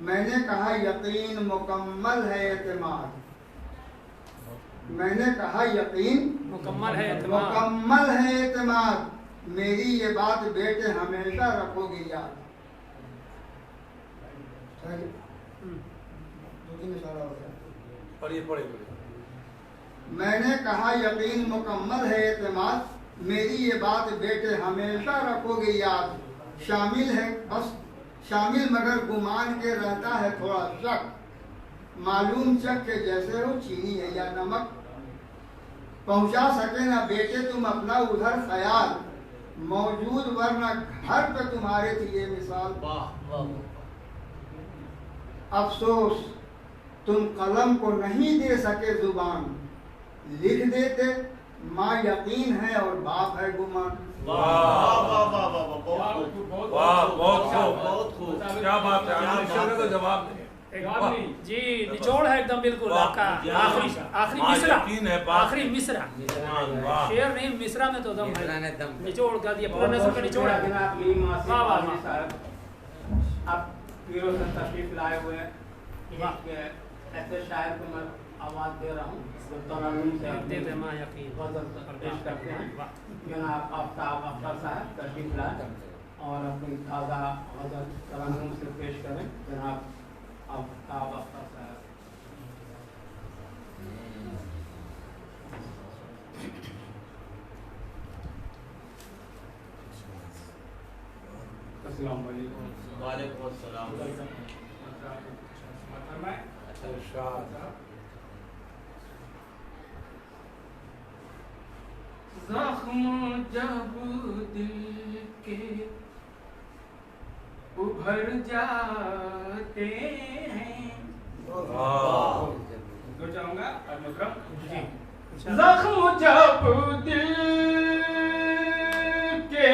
मैंने कहा यकीन मुकम्मल है एतमाद। मैंने कहा यकीन मुकम्मल है एतमाद। मेरी ये बात बेटे हमेशा रखोगे याद। पढ़िए। मैंने कहा यकीन मुकम्मल है एतमाद, मेरी ये बात बेटे हमेशा रखोगे याद। शामिल है बस शामिल मगर गुमान के रहता है थोड़ा शक। मालूम चक के जैसे हो चीनी है या नमक। पहुंचा सके ना बेटे तुम अपना उधर ख्याल। मौजूद वरना घर पे तुम्हारे थी ये मिसाल। अफसोस तुम कलम को नहीं दे सके जुबान। लिख देते माँ यकीन है और बाप है गुमान। बहुत खूब, क्या बात है, तो जवाब जी निचोड़ है एकदम बिल्कुल आपका। आखिरी मिसरा, आखिरी मिसरा, शेर नहीं मिसरा में तो दम है। निचोड़ का दिया पूरा नज़र का निचोड़। वाह वाह वाह। आप पीरों से तशरीफ लाए हुए हैं। ऐसे शायर को मैं आवाज दे रहा हूँ जो तरन्नुम से गज़ल पेश करते हैं। जनाब आफ्ताब अख्तर साहब तशरीफ लाए और अपनी ताज़ा गज़ल तरन्नुम से पेश करें। जनाब आफ्ताब अख्तर साहब। अस्सलाम वालेकुम। वालेकुम अस्सलाम। ज़ख्म जब दिल के उभर जाते हैं। तो चाहूँगा ज़ख्म जब दिल के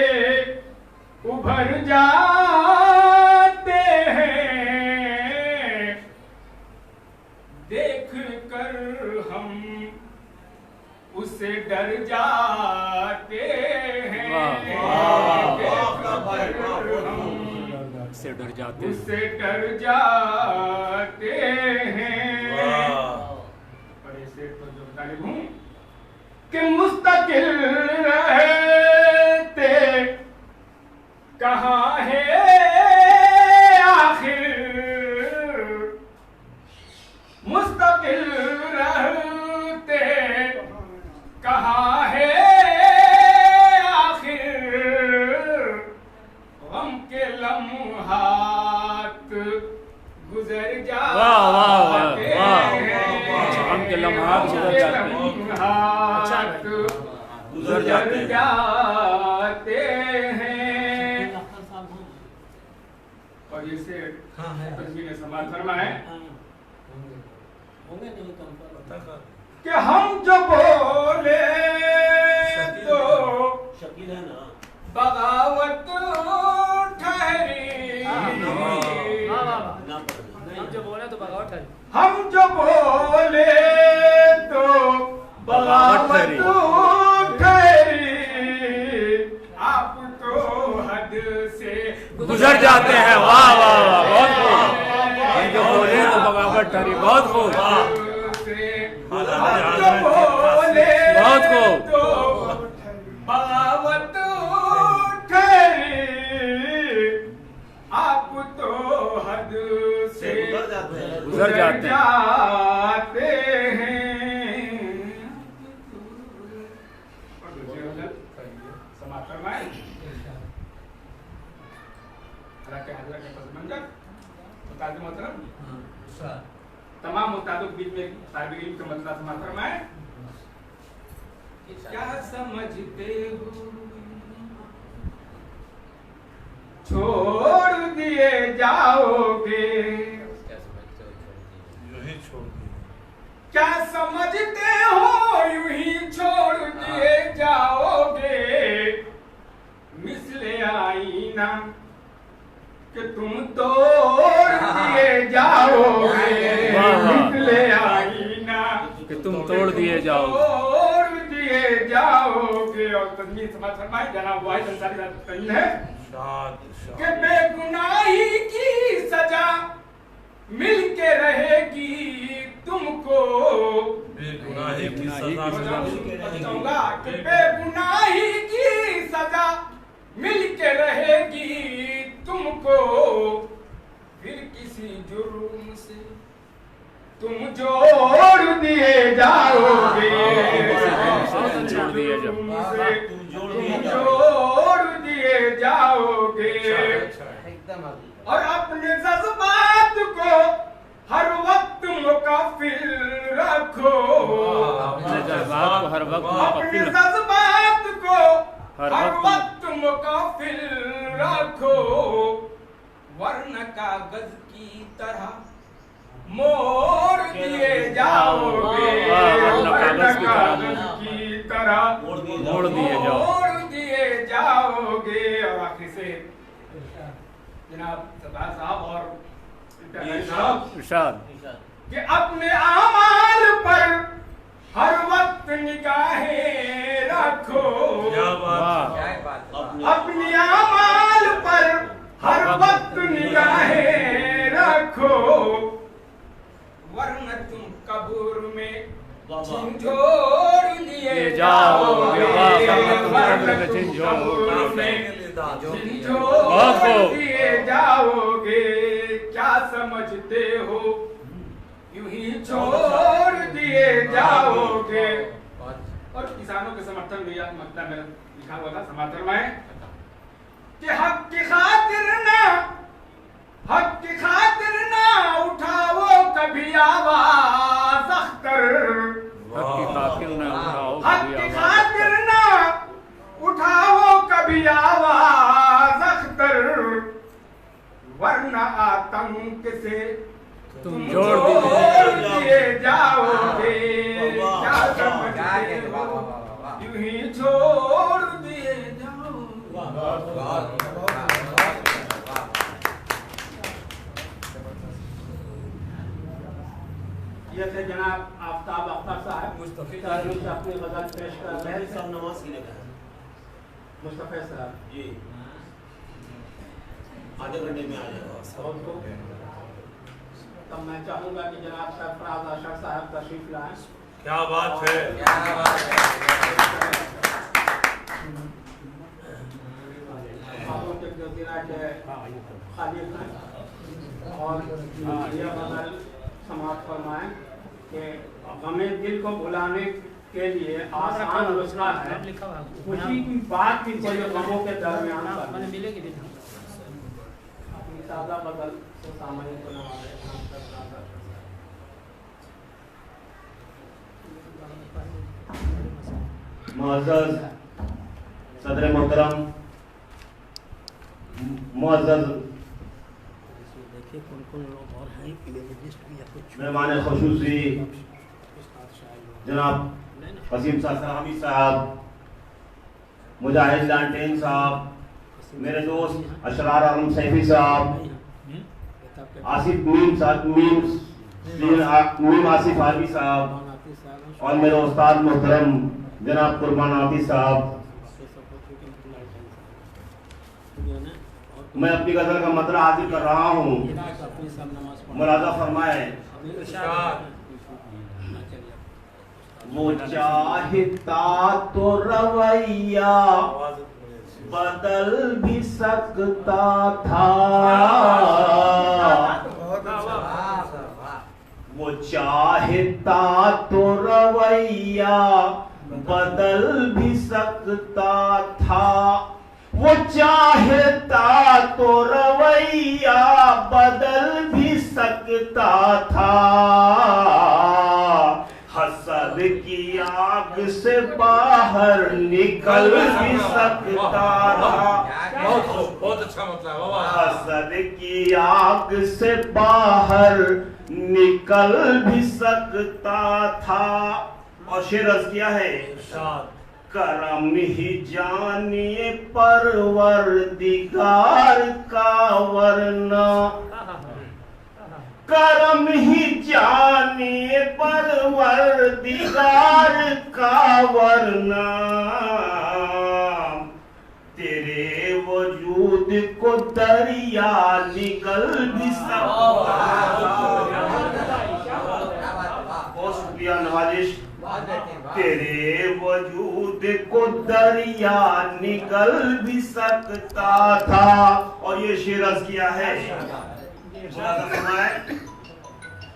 उभर जाते हैं। देख कर हम उससे डर जाते हैं। उससे डर जाते उससे डर जाते हैं। बड़े से तो जो तालिब हूँ कि मुस्तकिल रहते कहाँ है आखिर। मुस्तकिल रहते कहाँ है आखिर। गम के लम्हात गुजर जाते हैं। गम के लम्हात गुजर जाते हैं। और ये से तस्वीर ने समाज फरमा है कि हम जो बोले तो बगावत ठहरी। हम जो बोले तो बगावत ठहरी। हम जो बोले तो बगावत ठहरी। आप तो हद से गुजर जाते हैं। वाह वाह वाह, बहुत खूब। हम जो बोले तो बगावत ठहरी, बहुत खूब, बहुत खूब। बगावत ठहरी। आप तो हद से गुजर जाते हैं। समाप्त फरमाएं। तमाम मुताबिक बीच में तालिब इल्म का मतलब समाप्त फरमाएं। क्या समझते हो छोड़ दिए जाओगे। क्या समझते हो यूं ही छोड़ दिए जाओगे। मिसले आईना कि तुम तोड़ दिए जाओगे। मिसले आईना कि तुम तोड़ दिए तोड़ दिए जाओगे। और तस्वीर समाज फरमाए जनाब वाहिद अंसारी साहब तस्वीर है कि बेगुनाही की सजा मिल के रहेगी तुमको। बेगुनाही की सजा बताऊंगा कि बेगुनाही की सजा मिल के रहेगी तुमको। फिर किसी जुर्म से तुम जोड़ दिए जाओगे, जोड़ दिए जोड़ दिए जाओगे, और अपने जज्बात को हर वक्त मुकाफिल रखो, अपने जज्बात को हर वक्त अपने जज्बात को हर वक्त मुकाफिल रखो, वरना कागज की तरह मोड़ दिए जाओगे, वरना कागज की तरह मोड़ दिए जाओगे। और आखिर से जनाब सरदार साहब और इरशाद कि अपने आमाल पर हर वक्त निगाहें रखो, अपने आमाल पर हर वक्त निगाहें रखो, वरना तुम कब्र में झंझोड़ लिए जाओगे, वरना तुम कब्र में झंझोड़ दिए जाओगे। क्या समझते हो यूं ही छोड़ दिए जाओगे। और किसानों के समर्थन में यह मकता मेरा लिखा हुआ था समर्थन में कि हक की खातिर ना उठाओ कभी आवाज अख्तर, हक की खातिर ना उठाओ कभी आवाज अख्तर, वरना आतंक से तुम जोड़ दिए जाओगे। क्या समझते हो यूं ही छोड़ दिए जाओगे। ये थे जनाब आफ्ताब अख्तर साहब मुस्तफी से अपनी गजल पेश कर रहे थे। मुस्तफी साहब जी आधे घंटे में आ जाएगा। तब मैं चाहूंगा कि जनाब सरफराज अशर साहब तशरीफ लाएं। क्या बात है, के जजीरा के खालिद हैं और ये गजल समाप्त फरमाएं कि हमें दिल को भुलाने के लिए आसान नुस्खा है, खुशी की बात भी कोई गमों के दरमियान मिलेगी। अपनी ताज़ा गजल से सामने मुअज़्ज़ज़ सदर मोहतरम, मुअज़्ज़ज़ मेहमान ख़ुसूसी जनाब वसीम साहब साहब, मुजाहिद लालटेन साहब, मेरे दोस्त अशरार आलम सैफी साहब, आसिफ मीम आसिफ आली साहब, और मेरे उस्ताद मोहतरम जनाब कुर्बान आती साहब। मैं अपनी गजल का मतलब हाजिर कर रहा हूँ, मुलाजा फरमाए। वो चाहता तो रवैया बदल भी सकता था, वो चाहता तो रवैया बदल भी सकता था, वो चाहता तो रवैया बदल भी सकता था, हसद की आग से बाहर निकल भी सकता था। बहुत अच्छा मतलब, हसद की आग से बाहर निकल भी सकता था। और शेर अर्ज किया है, करम ही जानिए परवरदिगार का वरना, करम ही जानिए परवरदिगार का वरना, तेरे वजूद को दरिया निगल भी सकता। बहुत शुक्रिया नवाजिश। तेरे वजूद को दरिया निकल भी सकता था। और ये शेर अर्ज किया है,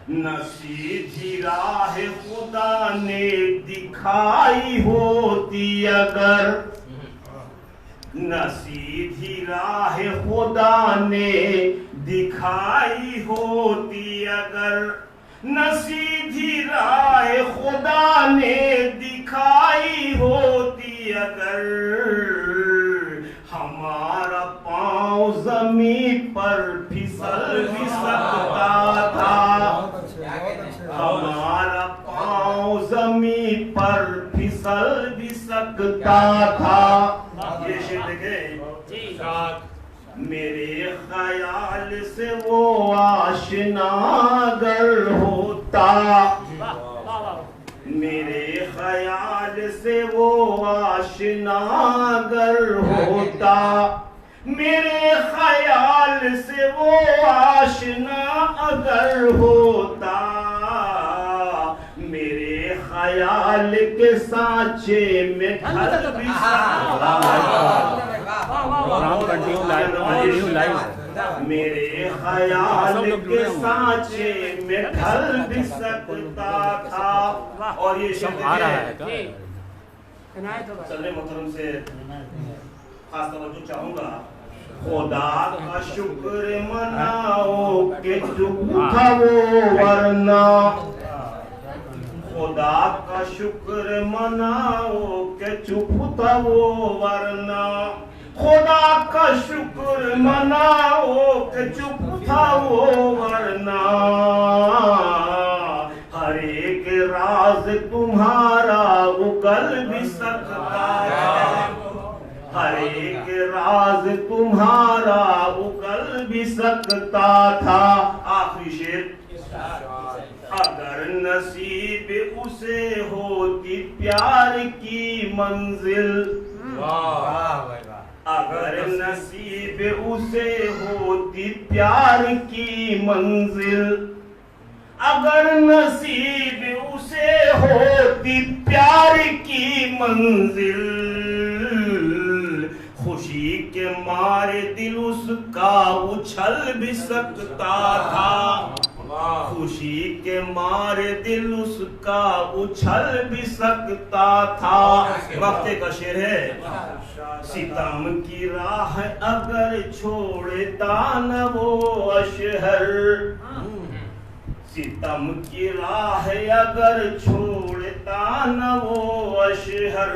न सीधी राह खुदा ने दिखाई होती अगर, न सीधी राह खुदा ने दिखाई होती अगर, न सीधी राह खुदा ने दिखाई होती अगर, हमारा पांव जमीन पर फिसल भी सकता था, हमारा पांव जमीन पर फिसल भी सकता था। ये शेर देखें, मेरे ख्याल से वो आशना अगर होता, मेरे ख्याल से वो आशना अगर होता, मेरे ख्याल से वो आशना अगर होता, मेरे ख्याल के सांचे में ढल भी सकता, मेरे ख्याल के सांचे में ढल भी सकता था। और ये शब्द चलने मोहतरम से खास तवज्जो चाहूंगा, खुदा का शुक्र मनाओ कि चुप था वो वरना, खुदा का शुक्र मनाओ कि चुप था वो वरना, खुदा का शुक्र मनाओ कि चुप था वो वरना, हर एक राज तुम्हारा उगल भी सकता था, हर एक राज तुम्हारा उगल भी सकता था। आखिरी शेर, अगर नसीब उसे होती प्यार की मंजिल, अगर नसीब उसे होती प्यार की मंजिल, अगर नसीब उसे होती प्यार की मंजिल, खुशी के मारे दिल उसका उछल भी सकता था, खुशी के मारे दिल उसका उछल भी सकता था। वक्ते का शेर है, सितम की राह अगर छोड़ता न वो अशहर, सितम की राह अगर छोड़ता न वो अशहर,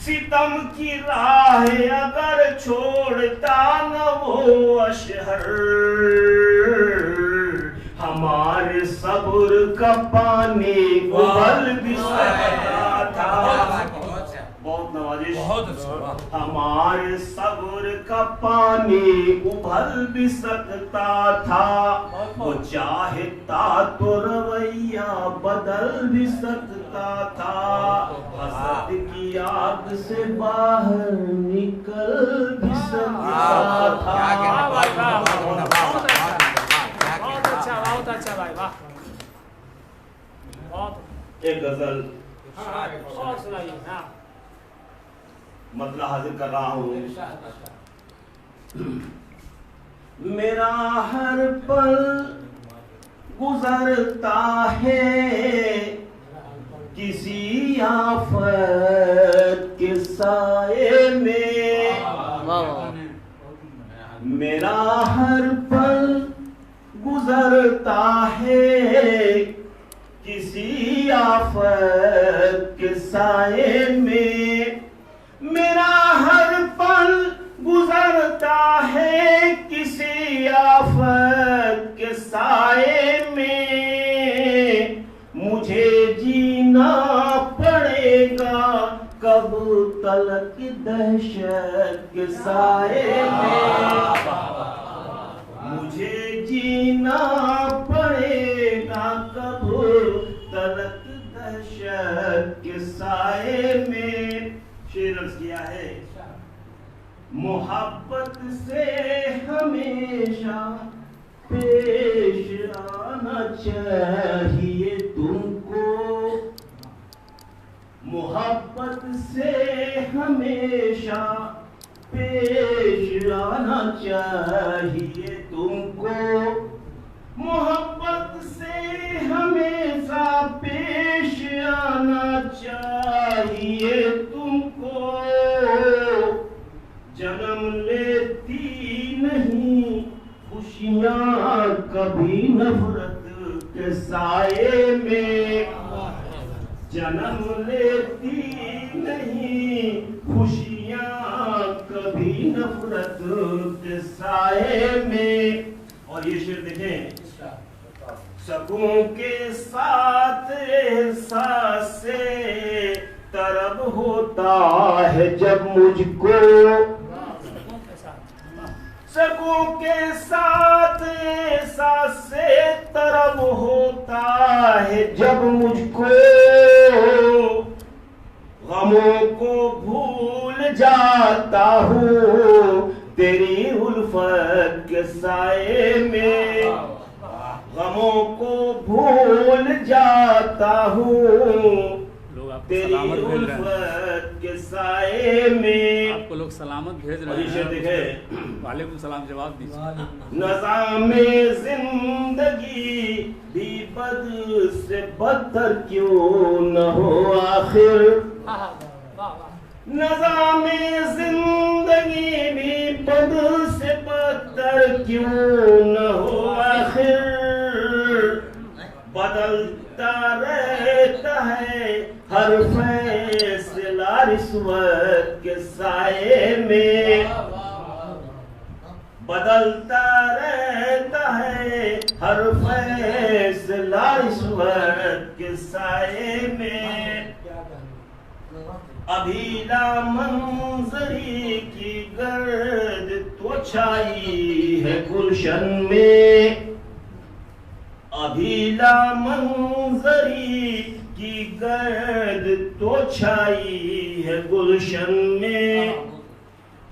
सितम की राह अगर छोड़ता न वो अशहर, हमारे सब्र का पानी उबल भी सकता था। बहुत नवाजिश, हमारे सब्र का पानी उबल भी सकता था, वो चाहता तो रवैया बदल भी सकता था, हसद की आग से बाहर निकल भी सकता था। बहुत अच्छा भाई, वाह, बहुत। एक गजल और सुनाइए। हाँ, मतलब हाजिर कर रहा हूँ। मेरा हर पल गुजरता है किसी आफत के साए में, मेरा हर पल गुजरता है किसी आफत के साए में, मेरा हर पल गुजरता है किसी आफत के साए में, मुझे जीना पड़ेगा कब तलक दहशत के साए में, मुझे जीना पड़ेगा कब तलक दहशत के साए में। शेर अर्ज किया है, मोहब्बत से हमेशा पेश आना चाहिए तुमको, मोहब्बत से हमेशा पेश आना चाहिए तुमको, मोहब्बत से चाहिए तुमको, जन्म लेती नहीं खुशियाँ कभी नफरत के साए में, जन्म लेती नहीं खुशियाँ कभी नफरत के साए में। और ये शेर देखें, सकूं के साथ एहसास से तरब होता है जब मुझको, सकूं के साथ एहसास से तरब होता है जब मुझको, गमों को भूल जाता हूँ तेरी उल्फत के साए में, गमों को भूल जाता हूँ तेरी उल्फत के साए में। आपको लोग सलामत भेज रहे हैं। वालेकुम सलाम, जवाब दीजिए। नज़ामे जिंदगी भी बद से बदतर क्यों न हो आखिर, नज़ामे जिंदगी भी बद से बदतर क्यों न हो आखिर, बदलता रहता है हर फैसला रिश्वत के साए में, बदलता रहता है हर फैसला रिश्वत के साए में। अभीला मंजरी की गर्द तो छाई है गुलशन में, अभीला मंजरी की गर्द तो छाई है गुलशन में,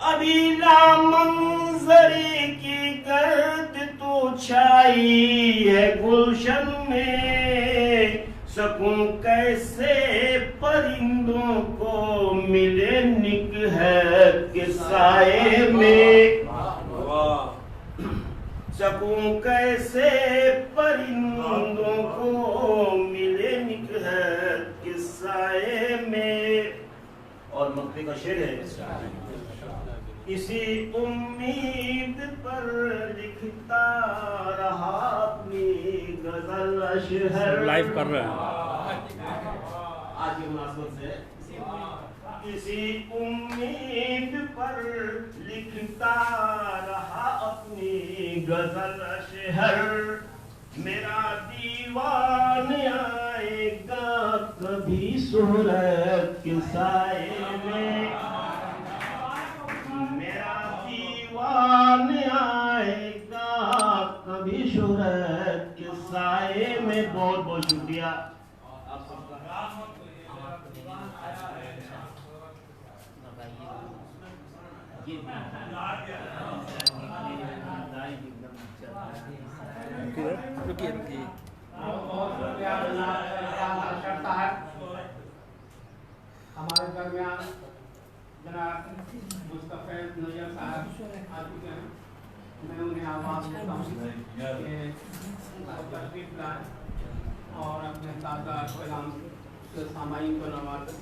अभीला मंजरी की गर्द तो छाई है गुलशन में, सकूं कैसे परिंदों को मिले निकहत के साए में, सकूं कैसे परिंदों को मिले निकहत के साए में। और मक्के का शेर है, इसी उम्मीद पर लिखता रहा अपनी गजल अशहर। लाइव कर रहे हैं आज की मुनासबत से, इसी उम्मीद पर लिखता रहा अपनी गजल अशहर, मेरा दीवान आएगा कभी शोहरत के साए में, मेरा दीवान आएगा कभी शोहरत के साए में। बहुत बहुत शुक्रिया आप सबका। रुकिए रुकिए। हमारे दरमियान जनाब मुस्तफैद नैयर साहब आ चुके हैं। मैं उन्हें आवाज़ देता हूँ कि तशरीफ लाएं और अपने ताज़ा कलाम से सामाईन को नवाजें।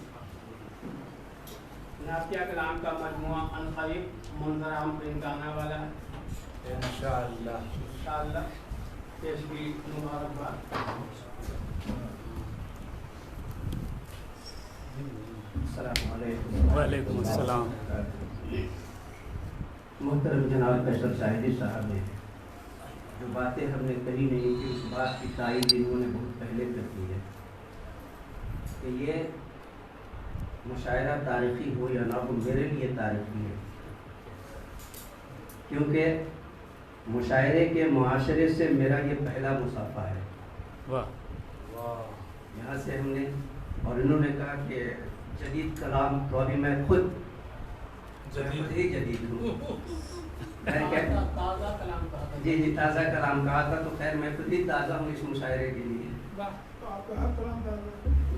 नातिया कलाम का मजमुआ अनक़रीब मंजर आम प्रिंट आने वाला है इंशाअल्लाह। पेशगी मुबारकबाद। वालेकुम अस्सलाम। मोहतरम जनाब कशर शाहिदी साहब ने जो बातें हमने कही नहीं कि उस बात की तायीद इन्होंने बहुत पहले कर दी है कि ये मुशायरा तारीख़ी हो या ना हो, मेरे लिए तारीख़ी है, क्योंकि मुशायरे के मुआशरे से मेरा ये पहला मुसाफा है। वाह यहाँ से हमने, और इन्होंने कहा कि जदीद कलाम, तो अभी मैं खुद ही जदीद हूँ। जी जी ताज़ा कलाम कहा था, तो खैर मैं खुद ही ताज़ा हूँ इस मुशायरे के लिए।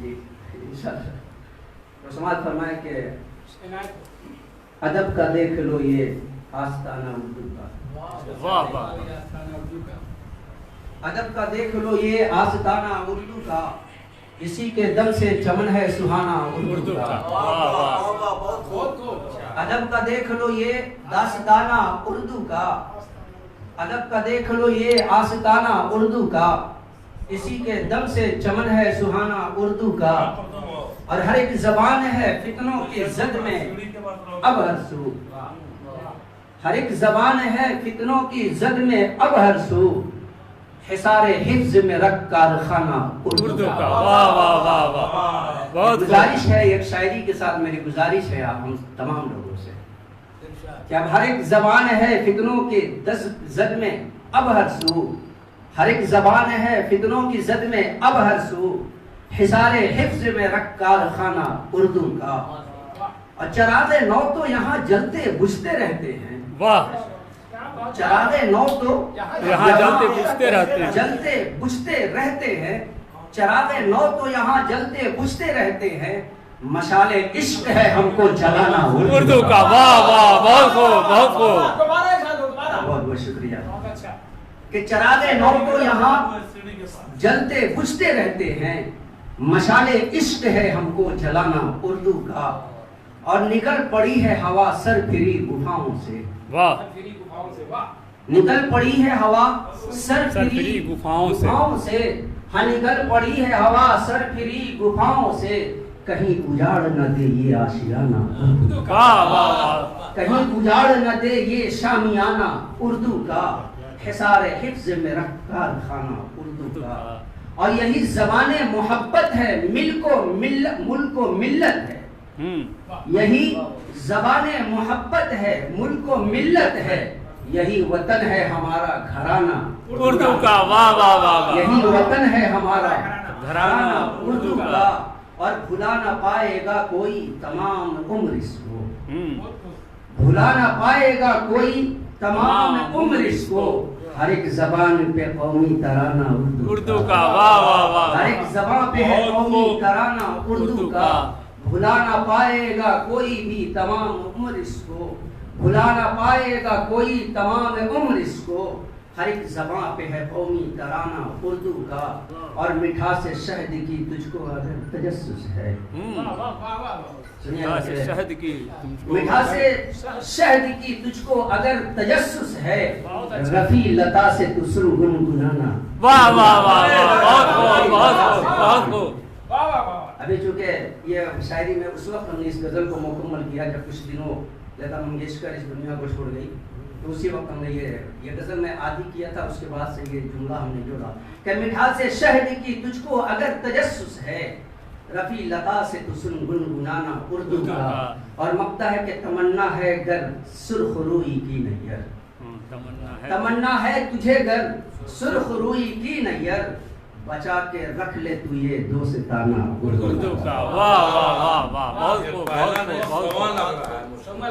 जी इंशाअल्लाह। तो समाज फरमाए कि अदब का देख लो ये आस्ताना उर्दू का। वाह वाह। अदब का देख लो ये आस्ताना उर्दू का, इसी के दम से चमन है सुहाना उर्दू का। अदब का देख लो ये दास्ताना उर्दू का, अदब का देख लो ये आस्ताना उर्दू का, इसी के दम से चमन है सुहाना उर्दू का। और हर एक जबान है फितनों के जद में अब हर सू, हर एक जबान है फितनों की जद में अब हर सू, हिसारे हिफ्ज में रख कारखाना उर्दू का। वाह वाह वाह वाह, बहुत गुजारिश है, एक शायरी के साथ मेरी गुजारिश है आप हम तमाम लोगों से कि अब हर एक जबान है फितनों के जद में अब हर सू, हर एक जबान है फितनों की जद में अब हर सू, हिसारे हिफ्ज में रख कारखाना उर्दू का। और चरागे नौ तो यहाँ जलते बुझते रहते हैं। वाह, चरागे नौ तो यहाँ जलते बुझते रहते हैं, जलते बुझते रहते हैं। चरागे नौ तो यहाँ जलते बुझते रहते हैं, मशाले इश्क है हमको जलाना उर्दू का। वाह वाह, बहुत खूब बहुत खूब, बहुत बहुत शुक्रिया। कि चरागे नौ तो यहाँ जलते बुझते रहते हैं, मशाले इश्क है हमको जलाना उर्दू का। और निकल पड़ी है हवा सर फिरी गुफाओं से। वाह, निकल पड़ी है हवा सर फिरी गुफाओं से। हाँ, निकल पड़ी है हवा सर फिरी गुफाओं से, कहीं उजाड़ न दे ये आशियाना उर्दू का। कहीं उजाड़ न दे ये शामियाना उर्दू का, हिसारे हिफ्ज में रख कारखाना उर्दू का। और यही ज़बाने मोहब्बत है, मुल्क को मिल्लत है। यही ज़बाने मोहब्बत है, मुल्क को मिल्लत है, यही वतन है हमारा घराना उर्दू का। वाह वाह वाह, यही वतन है हमारा घराना उर्दू का। और भुला ना पाएगा कोई तमाम उम्र इसको, भुला ना पाएगा कोई तमाम उम्र इसको, हर एक जबान पे कौमी तराना उर्दू का। वाह वाह वाह, हर एक जबान पे है कौमी तराना उर्दू का। भुला ना पाएगा कोई भी तमाम उम्र इसको, भुला ना पाएगा कोई तमाम उम्र इसको, हर एक जबान पे है कौमी तराना उर्दू का। और मिठास शहद की तुझको अगर तजस्सुस है, शहद की मिठास शहद की तुझको अगर तजस्सुस है, रफी लता से तू सुन गुनगुनाना। वाह वाह वाह, बहुत खूब बहुत खूब बहुत खूब। अभी चूंकि ये शायरी में उस वक्त हमने इस गजल को मुकम्मल किया जब कुछ दिनों लता मंगेशकर इस दुनिया को छोड़ गई, तो उसी वक्त हमने ये गजल में आदि किया था। उसके बाद से ये जुमला हमने जोड़ा कि मिठास शहद की तुझको अगर तजस्सुस है, रफी लता से तू सुन गुनगुनाना उर्दू का। और मक्ता है कि तमन्ना है गर सुर्ख रूई की नैयर, तमन्ना है तुझे गर सुर्ख रूई की नैयर, बचा के रख ले तू ये दोस्ताना उर्दू का। वाह वाह वाह वाह, बहुत खूब बहुत खूब।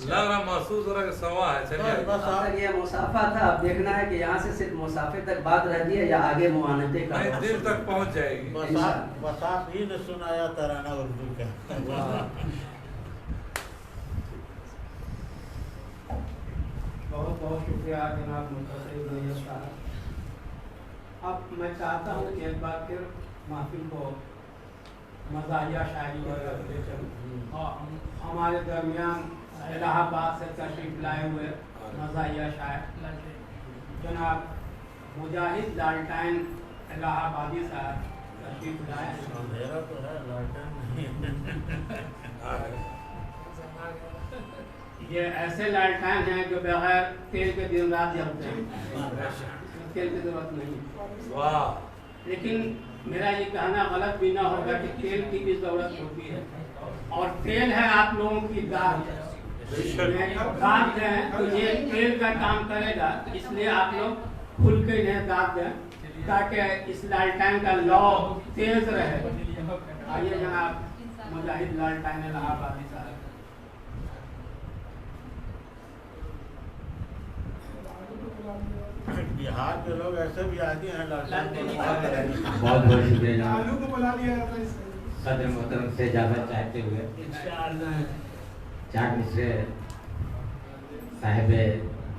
लग रहा महसूस हो रहा है सवा है। चलिए, ये मुसाफा था, अब देखना है कि यहाँ से सिर्फ मुसाफे तक बात रहती है या आगे मुआनते का दिल तक पहुँच जाएगी। बसात ही ने सुनाया तराना उर्दू का। बहुत बहुत शुक्रिया जनाब मुंतज़िर नैय्यर साहब। अब मैं चाहता हूँ कि एक बार फिर महफिल को मज़ाहिया शायरी पर ले चलूँ। और हमारे दरमियान इलाहाबाद से तशरीफ लाए हुए मज़ाहिया शायर जनाब मुजाहिद लालटेन इलाहाबादी साहब तशरीफ लाए हैं। अंधेरा तो है, लालटेन ये ऐसे लालटेन हैं जो बगैर तेल के दिन रात जलते हैं, तेल की जरूरत नहीं। वाह। लेकिन मेरा ये कहना गलत भी ना होगा कि तेल की भी जरूरत होती है, और तेल है आप लोगों की दाद। दाद दें तो ये तेल का काम करेगा, इसलिए आप लोग खुल के इन्हें दाद दें ताकि इस लालटेन का लौ तेज रहे। आइए जनाब मुजाहिद लालटेन इलाहाबादी साहब। बिहार के लोग ऐसे भी आते हैं लालटेन। बहुत बहुत शुक्रिया आलू को बुला लिया सदर मोहतरम से इजाजत चाहते हुए चाक मिश्र साहिब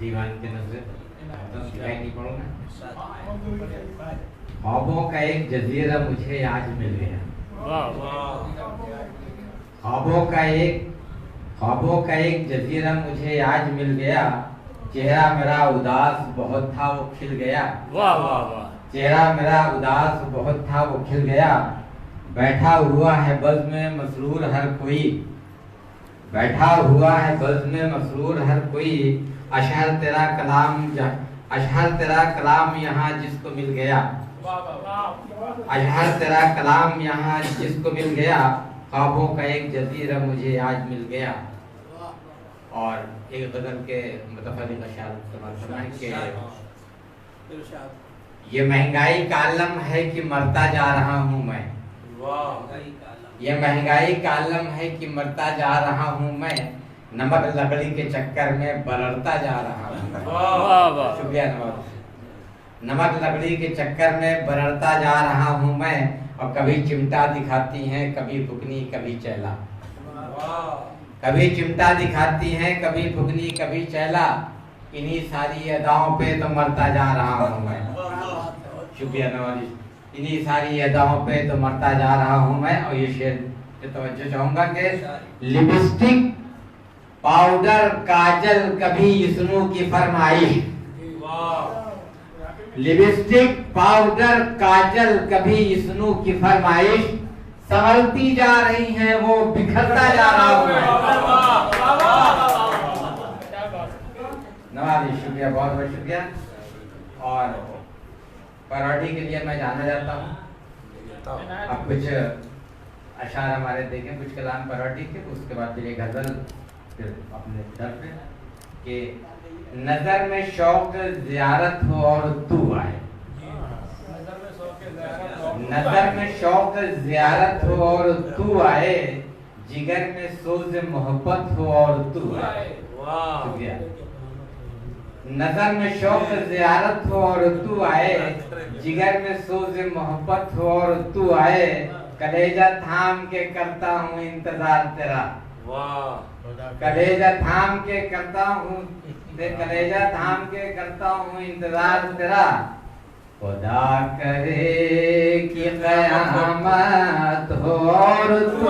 दीवान के नजर दिखाई नहीं पड़ो ना। ख्वाबों का एक जजीरा मुझे आज मिल गया। ख्वाबों का एक जजीरा मुझे आज मिल गया। चेहरा मेरा उदास बहुत था वो खिल गया। वाह वाह वाह। चेहरा मेरा उदास बहुत था वो खिल गया। बैठा हुआ है बज़्म में मसरूर हर कोई। बैठा हुआ है बज़्म में मसरूर हर कोई। अशहर तेरा कलाम यहाँ जिसको मिल गया। अशहर तेरा कलाम यहाँ जिसको मिल गया। ख्वाबों का एक जजीरा मुझे आज मिल गया। और एक गजल के मुतफर्रिक़ अशार के ये महंगाई का आलम है कि मरता जा रहा हूँ मैं। ये महंगाई का आलम है कि मरता जा रहा हूँ मैं। नमक लकड़ी के चक्कर में बरड़ता जा रहा हूँ। शुक्रिया नवाज। नमक लकड़ी के चक्कर में बरड़ता जा रहा हूँ मैं। और कभी चिमटा दिखाती हैं कभी फुकनी कभी चैला। कभी चिमटा दिखाती हैं कभी फुकनी कभी चैला। इन्हीं सारी अदाओं पे तो मरता जा रहा हूँ मैं। शुक्रिया नवाज। इन्हीं सारी अदाओं पे तो मरता जा रहा हूँ मैं। और ये शेर पे तवज्जो चाहूंगा कि लिपस्टिक पाउडर काजल कभी इसनू की फरमाइश। लिपस्टिक पाउडर काजल कभी इसनू की फरमाइश। संभलती जा रही हैं वो बिखरता जा रहा हूँ मैं। नवाज शुक्रिया बहुत बहुत शुक्रिया। और पैरोडी के लिए मैं जाना चाहता हूँ। अब कुछ अशार हमारे देखें, कुछ कलाम पैरोडी के, उसके बाद फिर एक गजल, फिर अपने दर पे कि नजर में शौक ज़ियारत हो और तू आए। नजर में शौक ज़ियारत हो और तू आए। जिगर में सोज मोहब्बत हो और तू आए। शुक्रिया। नजर में शौक ज़ियारत हो और तू आए। जिगर में सोज मोहब्बत हो और तू आए। कलेजा थाम के करता हूँ इंतजार तेरा। कलेजा थाम के करता हूँ इंतजार तेरा। खुदा करे कि क़यामत हो और तू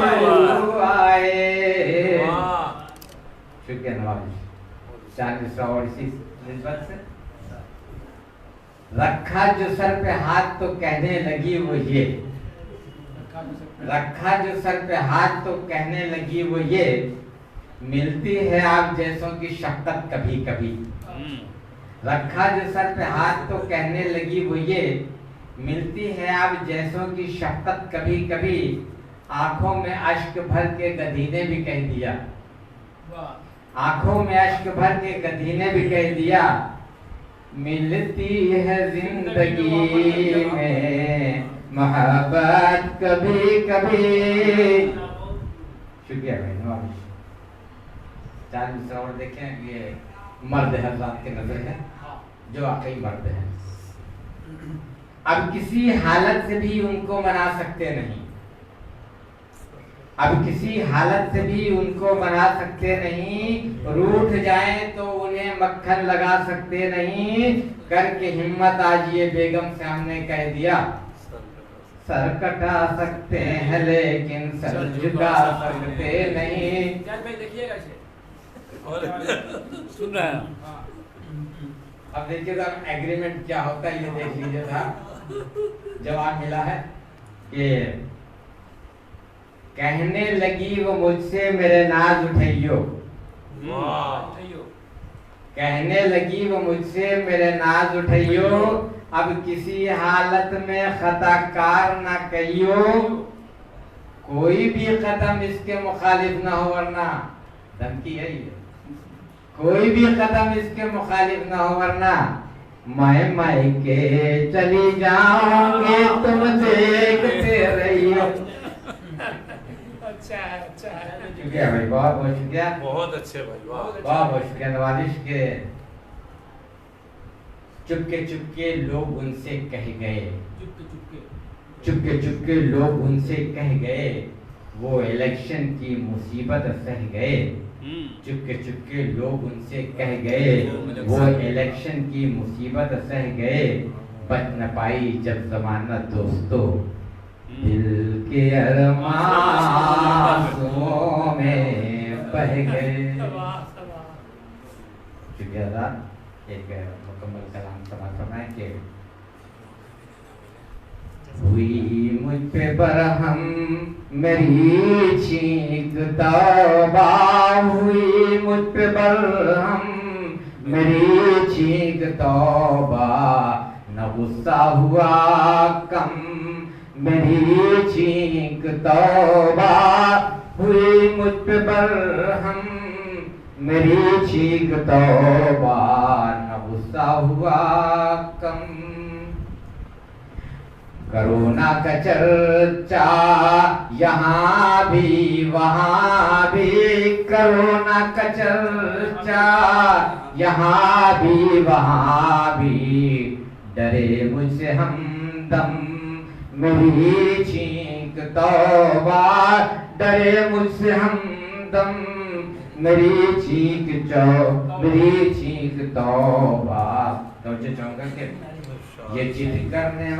आए। शुक्रिया नवाज। और इसी निस्बत से रखा जो सर पे हाथ तो कहने लगी वो ये। रखा जो सर पे हाथ तो कहने लगी वो ये। मिलती है आप जैसों की शफ़क़त कभी कभी। रखा जो सर पे हाथ तो कहने लगी वो ये। मिलती है आप जैसों की शफ़क़त कभी कभी। आंखों में अश्क भर के गधीने भी कह दिया। आंखों में अश्क भर के गधीने भी कह दिया। मिलती है जिंदगी में मोहब्बत कभी कभी। शुक्रिया भाई नवाज। चार मिसरा और देखें, ये मर्द हज़रात के नजर है जो वाकई मर्द है। अब किसी हालत से भी उनको मना सकते नहीं। अब किसी हालत से भी उनको मना सकते नहीं। रूठ जाएं तो उन्हें मक्खन लगा सकते नहीं। करके हिम्मत आज ये बेगम से हमने कह दिया। सर कटा सकते हैं लेकिन सर झुका सकते नहीं। देखिएगा सुन रहे हैं। अब देखिएगा एग्रीमेंट क्या होता है ये देख लीजिए था। जवाब मिला है कि कहने लगी वो मुझसे मेरे नाज उठाइयो। कहने लगी वो मुझसे मेरे नाज उठाइयो। अब किसी हालत में खताकार ना कहियो। कोई भी कदम इसके मुखालिफ ना हो वरना धमकी है ये। कोई भी कदम इसके मुखालिफ ना हो वरना मैं मायके चली जाऊंगी तुम देखते रहिए। अच्छा अच्छा शुक्रिया भाई, बहुत बहुत शुक्रिया। बहुत अच्छे भाई, बहुत बहुत शुक्रिया नवाजिश के। चुपके चुपके लोग उनसे कह गए। चुपके चुपके लोग उनसे कह गए। वो इलेक्शन की मुसीबत सह गए। चुपके चुपके लोग उनसे कह गए, वो इलेक्शन की मुसीबत सह गए, बच न पाई जब जमानत दोस्तों, दिल के अरमां में बह गए। शुक्रिया अदा। एक मुकम्मल कलाम समाप्त फरमाएं कि हुई मुझ पे बरहम मेरी चीख तौबा, हुई मुझ पे बरहम मेरी चीख तौबा, न गुस्सा हुआ कम मेरी चीख तौबा, हुई मुझ पे बरहम मेरी चीख तौबा, न गुस्सा हुआ कम। कोरोना का चर्चा यहाँ भी वहाँ भी, कोरोना का चर्चा यहाँ भी वहाँ भी, डरे मुझसे हमदम मेरी चीख तौबा, डरे मुझसे हमदम मेरी चीख तौबा। तो चाहूंगा कि ये जिद करने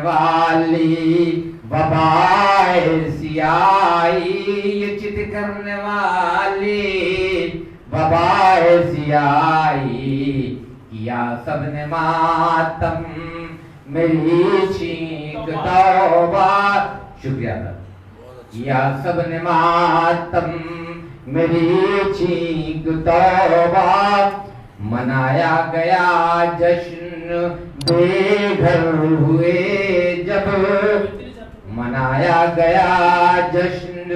वाली वबाए सियाई, ये जिद करने वाली वबाए सियाई, किया सबने मातम मेरी चीख तौबा। शुक्रिया अदा। किया सबने मातम मेरी चीख तौबा, मनाया गया जश्न बेघर हुए जब, मनाया गया जश्न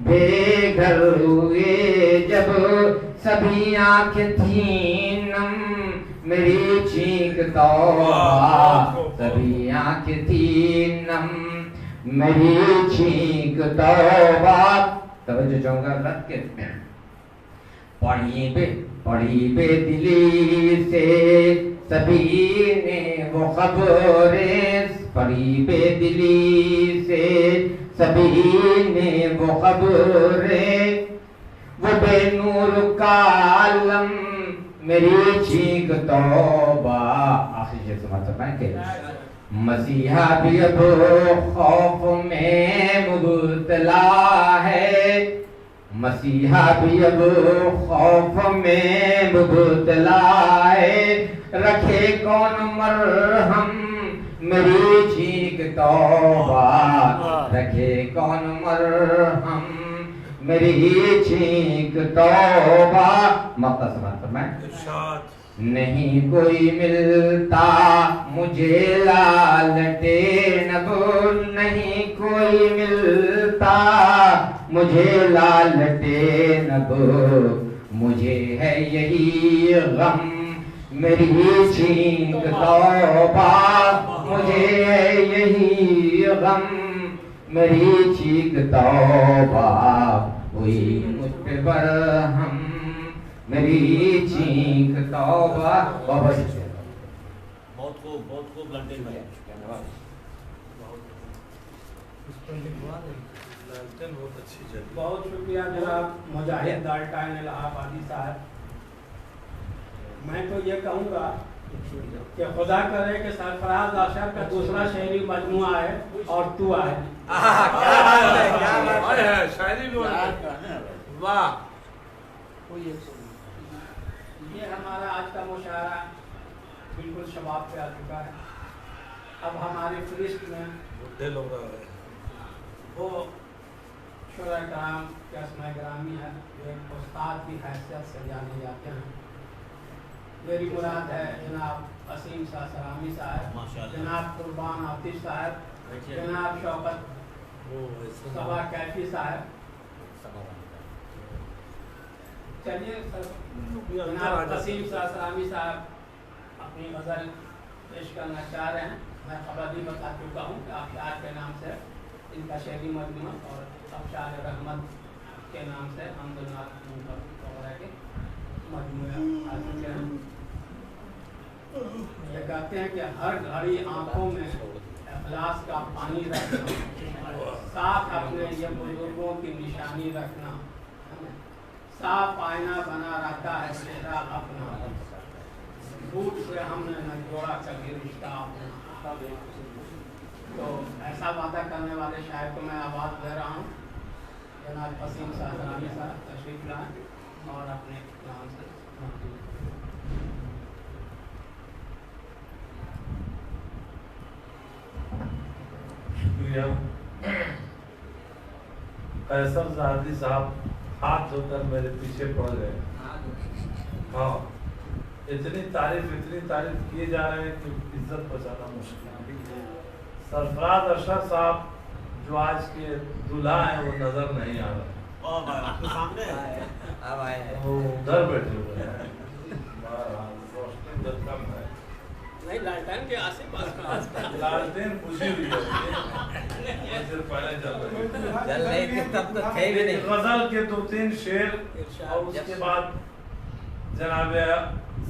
बेघर हुए जब, सभी आंखें थी नम मेरी चीख तौबा, सभी आंखें थी नम मेरी चीख तौबा। तवज्जो चाहूंगा रख के पढ़ी बेदिली से सभी ने वो खबरें, पढ़ी बेदिली से सभी ने वो खबरें, वो बेनूर का आलम मेरी चीख तौबा। आखिरी शेर समाप्त पाएंगे। मसीहा भी अब खौफ में मुब्तला है, मसीहा भी अब खौफ में मुब्तला है, रखे कौन मरहम मेरी चीख तौबा, रखे कौन मरहम मेरी चीख तौबा। मक्ता समाप्त फरमाएं। नहीं कोई मिलता मुझे लालटे नब, नहीं कोई मिलता मुझे लालटे नब, मुझे है यही गम मेरी चीख तौबा, मुझे है यही गम मेरी चीख तौबा, हुई मुझ पे बरहम मेरी चीख तौबा। बहुत खूब लंटेन भाई, धन्यवाद। बहुत अच्छी जगह। बहुत शुक्रिया जनाब मुजाहिद दाल्टाइन इलाहाबादी साहब। मैं तो ये कहूँगा कि खुदा करे कि सरफराज आशर का दूसरा शेरी मजमुआ है और तू आए। शायरी वाह। ये हमारा आज का मुशायरा बिल्कुल शबाब पे आ चुका है। अब हमारे फरिश्त में बुढ़े लोग वो शुरा कराम के अस्माए ग्रामी है, एक उस्ताद की हैसियत से जाने जाते हैं। मेरी मुराद है जनाब असीम शाह सलामी साहब, जनाब कुर्बान आतिश साहब, जनाब शौकत सबा कैफी साहब। चलिए जनाब असीम शाह सलामी साहब अपनी गज़ल पेश करना चाह रहे हैं। मैं खबर भी बता चुका हूँ कि अब्शार के नाम से इनका शेरी मजमूआ और अब्शार रहमत के नाम से हमदुल्लाह वगैरह के मजमूए आ चुके हैं। ये कहते हैं कि हर घड़ी आंखों में गिलास का पानी रखना, साथ अपने ये बुजुर्गों की निशानी रखना, साफ आईना बना रहता है चेहरा अपना, झूठ से हमने न जोड़ा कभी रिश्ता अपना। तो ऐसा वादा करने वाले शायर को मैं आवाज़ दे रहा हूँ। जनाब वसीम साहब तशरीफ लाएं और अपने नाम से शुक्रिया। कैसर ज़ादी साहब हाथ धोकर मेरे पीछे पड़ गए। हाँ, इतनी तारीफ किए जा रहे हैं कि इज्जत बचाना मुश्किल है। सरफराज अशरफ साहब जो आज के दूल्हा हैं वो नजर नहीं आ रहे, सामने वो उधर बैठे हुए हैं। रोशनी उधर कम है, नहीं लालटेन के आस-पास लालटेन बुझी हुई है, पहले जल रही थी तब तो थे भी नहीं। गजल के 2-3 शेर और उसके बाद जनाब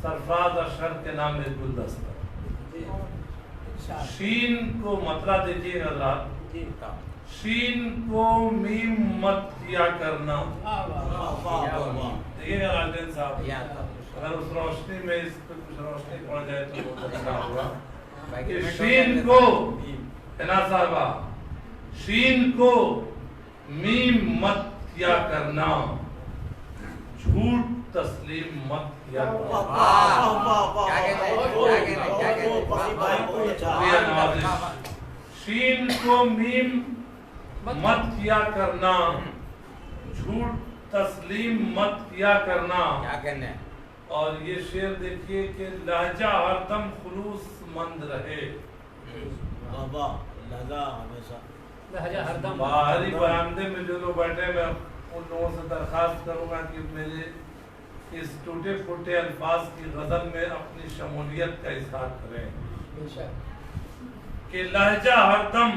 सरफराज अशरफ के नाम में गुलदस्ता। शीन को मतला देखिए हजरात, शीन को मीम मत किया करना। देखिएगा लालटेन साहब, अगर उस रोशनी में इस पर कुछ रोशनी पड़ जाए तो बहुत अच्छा होगा। कि शीन को साहबा, शीन को मीम मत किया करना, झूठ तस्लीम मत किया करना। शीन को मीम मत किया करना, झूठ तस्लीम मत किया करना। क्या कहने? और ये शेर देखिए कि लहजा हरदम खुलूस मंद रहे। लहजा हमेशा लहजा हरदम। बाहरी बरामदे में जो लोग बैठे, मैं उन लोगों से दरखास्त करूंगा कि मेरे इस टूटे फूटे अल्फाज की गजल में अपनी शमूलियत का इजहार करें कि लहजा हरदम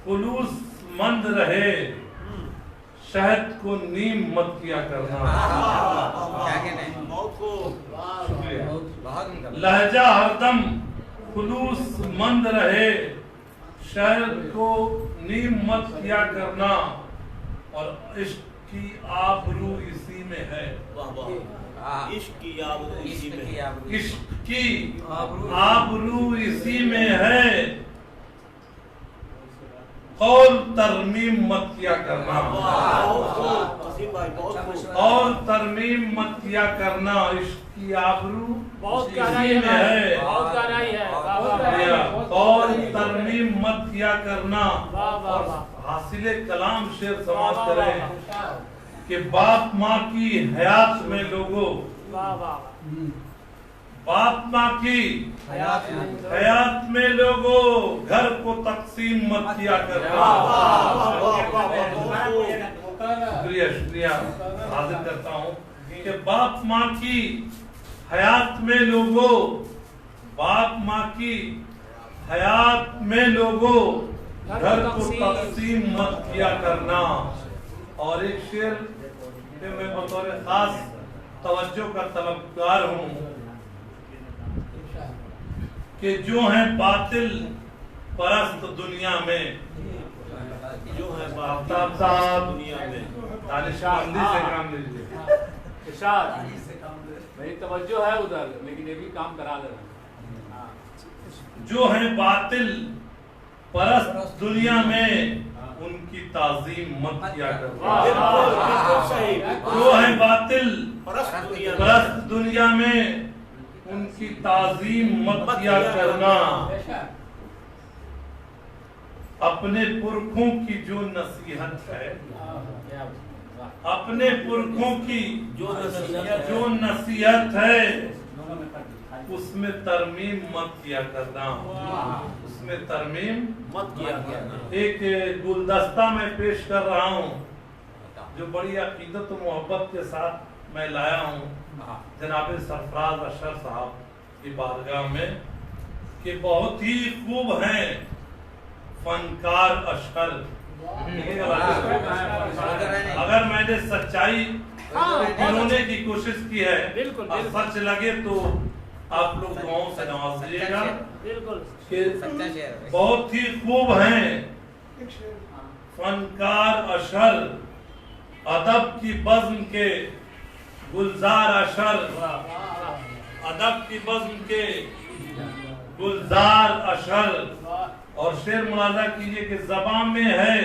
खुलूस मंद रहे, शहद को नीम मत किया करना। लहजा हरदम खुलूस मंद रहे, शहद को नीम मत किया करना। और इश्क की आबरू इसी में है। इश्क की आबरू इसी में है। इश्क की आबरू इसी में है, कौल तरमीम मत किया करना। और तरमीम मत किया करना, इश्क की आबरू बहुत इसी में है। बहुत गहराई है। और तरमीम मत किया करना। और हासिले कलाम शेर समाज करें कि बाप माँ की हयात में लोगों, बाप माँ की हयात में लोगों, घर को तकसीम मत किया करना। शुक्रिया हाजिर करता हूँ कि बाप माँ की हयात में लोगों, बाप माँ की हयात में लोगों, घर को तकसीम मत किया करना। और एक शेर पे मैं बतौर खास तवज्जो का तलबगार हूँ कि जो है बातिल परस्त दुनिया में, जो है आफ्ताब साहब दुनिया में, दानिशमंदी से काम लीजिए। इरशाद मेरी तवज्जो है उधर, लेकिन ये भी काम करा दे रहा है। जो है बातिल परस्त दुनिया में, उनकी ताजीम मत किया करना। जो है बातिल परस्त दुनिया में, उनकी ताजीम मत किया करना। अपने पुरखों की जो नसीहत है, अपने पुरखों की जो नसीहत है, उसमें तरमीम मत किया करना। उसमें तरमीम मत किया करना। एक गुलदस्ता मैं पेश कर रहा हूँ जो बड़ी अकीदत और मोहब्बत के साथ मैं लाया हूँ जनाब सरफराज अशरफ साहब की बारगाह में, कि बहुत ही खूब हैं फनकार अशर। अगर मैंने सच्चाई ढूंढने की कोशिश की है और सच लगे तो आप लोग दुआओं से नवाज दीजिएगा। बिल्कुल कि बहुत ही खूब हैं फनकार अशर, अदब की बज़्म के गुलजार अशर, अदब की बज़्म के गुलजार अशर। और शेर मुलाजा कीजिए कि ज़बान में है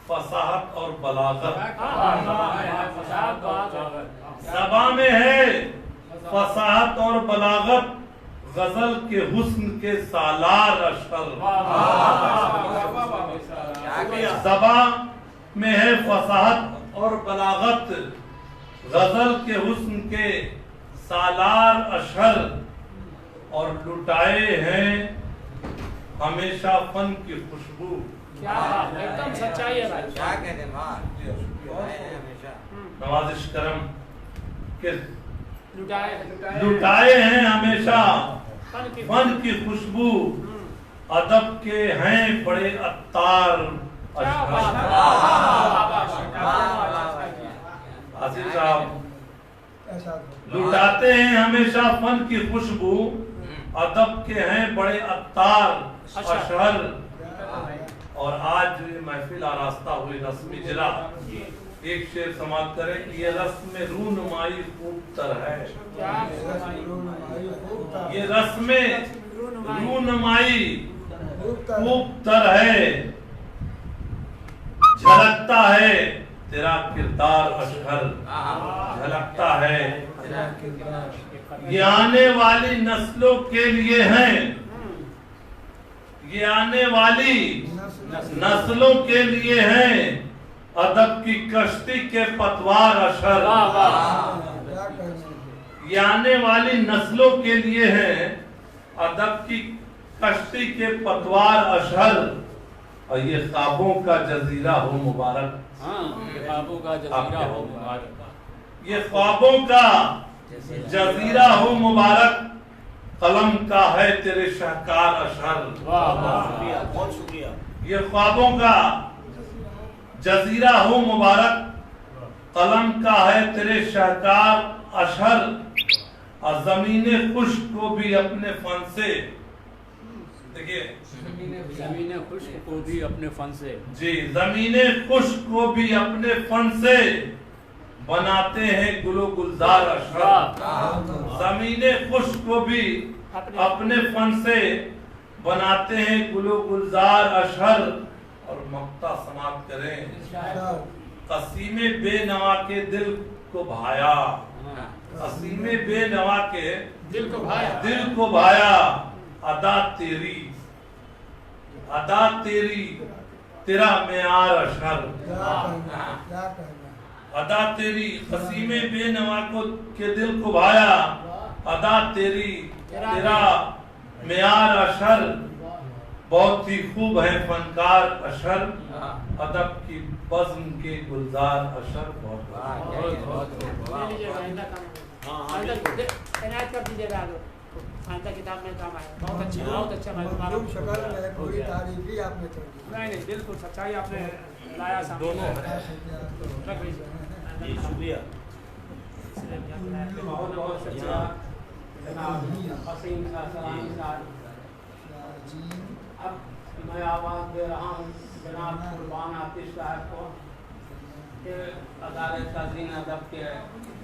फसाहत और बलागत, ज़बान में है फसाहत और बलागत, गजल के हुस्न के सालार अशर। ज़बान में है फसाहत और बलागत, गजल के हुस्न के सालार अशर। और लुटाए हैं हमेशा फन की खुशबू। क्या एकदम सच्चाई है भाई। क्या कहते हैं हमेशा नवाजिश करम के लुटाए हैं हमेशा फन की खुशबू, अदब के हैं बड़े अत्तार आसिफ साहब। लुटाते हैं हमेशा फन की खुशबू, अदब के हैं बड़े अत्तार अशर। और आज जो ये महफिल आरास्ता हुई रस्मी जिला, एक शेर समाप्त करें कि ये रस्म रूनुमाई खूब तर है, ये रस्म रूनुमाई खूब तर है, झलकता है तेरा किरदार अशहर, झलकता है। ये आने वाली नस्लों के लिए हैं, ये आने वाली नस्लों के लिए हैं, अदब की कश्ती के पतवार अशर। ये आने वाली नस्लों के लिए हैं, अदब की कश्ती के पतवार अशर। और ये ख्वाबों का जजीरा हो मुबारक, ख्वाबों का जजीरा हो मुबारक, ये ख्वाबों का जजीरा हो मुबारक, कलम का है तेरे शाहकार अशर। बहुत शुक्रिया। ये ख्वाबों का जजीरा हो मुबारक, कलम का है तेरे शाहकार अशर। और जमीने खुश्क को भी अपने फन से, देखिए ज़मीने खुश्क को भी अपने फन से, जी जमीने खुश्क को भी अपने फन से बनाते हैं गुलो गुलजार अशर। जमीने खुश्क को भी अपने फन से बनाते हैं गुलो गुलजार अशर। और मक्ता समाप्त करें, कसीमे बेनवा के दिल को भाया, कसीमे बेनवा के दिल को भाया, अदा तेरी, अदा तेरी तेरा मेयार अशर। अदा तेरी कसीमे बेनवा को के दिल को भाया, अदा तेरी तेरा मेयार अशर। बहुत ही खूब है फनकार अशर, अदब की बज़्म के गुलजार अशर। बहुत किताब में काम आया, बहुत अच्छा, बहुत अच्छा। नहीं बिल्कुल सच्चाई आपने लाया सामने। दोनों जी शुक्रिया। बहुत बहुत शुक्रिया जनाब हसीम सलामी साहब। अब मैं आवाज़ दे रहा हूँ जनाब कुर्बान आतिश साहब को, के अदालत तज़ीन अदब के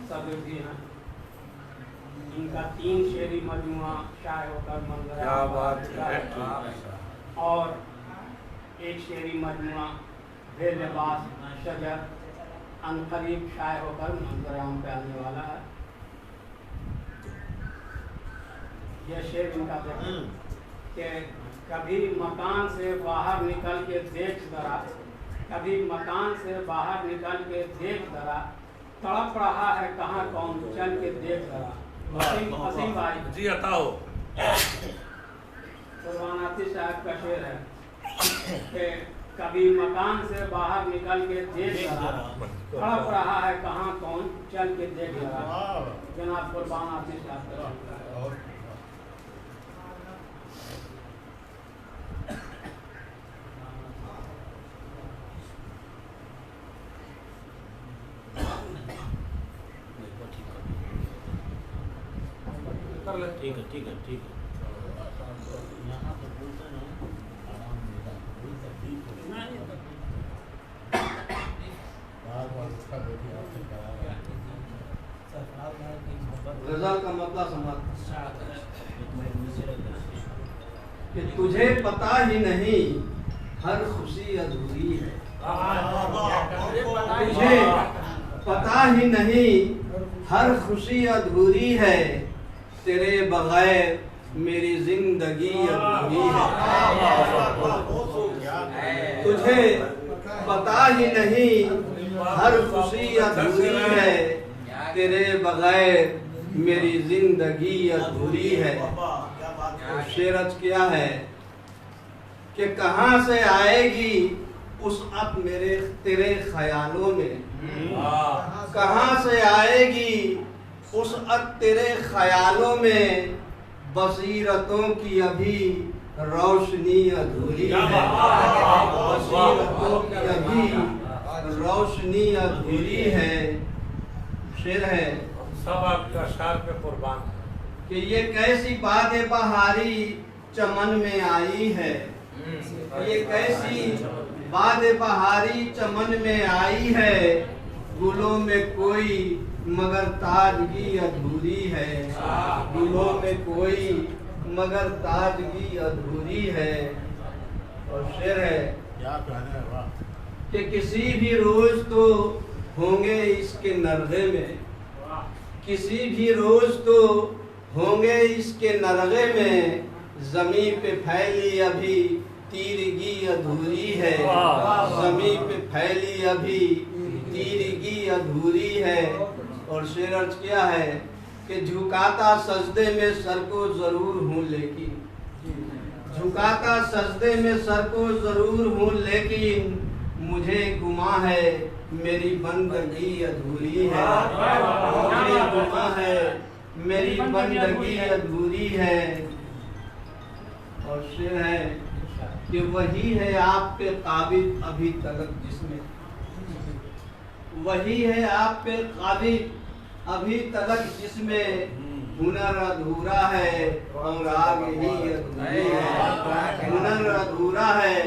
सदर भी हैं। इनका 3 शेरी मजमुआ शाये होकर मंजर क्या बात है। और 1 शेरी मजमुआ बेलिबास शजर अनकरीब शाये होकर मंजराम पे आने वाला है। यह शेर इनका देखें कि कभी मकान से बाहर निकल के देख जरा, कभी मकान से बाहर निकल के देख जरा, तड़प रहा है कहाँ कौन चल के देख जरा। हसीम भाई जी बताओ। कुर्बान आतिश साहब का शेर है कि कभी मकान से बाहर निकल के देख जरा, तड़प रहा है कहाँ कौन चल के देख जरा। जनाब कुर्बान आतिश साहब। कर ले। ठीक है ठीक है ठीक है। यहाँ पे बोलते ना आराम मिलता है, कोई तकलीफ नहीं, बार बार उसका बेटी आपसे करा रहा है। गजल का मतलब समझ कि तुझे पता ही नहीं हर खुशी अधूरी है, तुझे पता ही नहीं हर खुशी अधूरी है, तेरे बगैर मेरी जिंदगी अधूरी है। तुझे पता ही नहीं हर खुशी अधूरी है, तेरे बगैर मेरी जिंदगी अधूरी है। शेर अर्ज किया है कि कहाँ से आएगी उसअत मेरे तेरे ख्यालों में, कहाँ से आएगी उसअत तेरे ख्यालों में, बसीरतों की अभी रोशनी अधूरी है, बसीरतों की अभी रोशनी अधूरी है। शेर है सब आपका शार पे कुर्बान कि ये कैसी बातें बहारी चमन में आई है, ये कैसी बातें बहारी चमन में आई है, गुलों में कोई मगर ताजगी अधूरी है, गुलों में कोई मगर ताजगी अधूरी है। और शेर है क्या कहने वाह कि किसी भी रोज तो होंगे इसके नरगे में, किसी भी रोज तो होंगे इसके नरगे में, जमी पे फैली अभी तीरगी अधूरी है, जमी पे फैली अभी तीरगी अधूरी है। और शेर अर्ज किया है कि झुकाता सजदे में सर को जरूर हूँ लेकिन, झुकाता सजदे में सर को जरूर हूँ लेकिन, मुझे गुमा है मेरी बंदगी अधूरी है, मुझे गुमा है मेरी बंदगी अधूरी है। और शेर है कि वही है आपके काबिल अभी तलक जिसमें, वही है आप पे काबिल अभी तलक जिसमें, हुनर अधूरा है और आगे ही अधूरी है, हुनर अधूरा है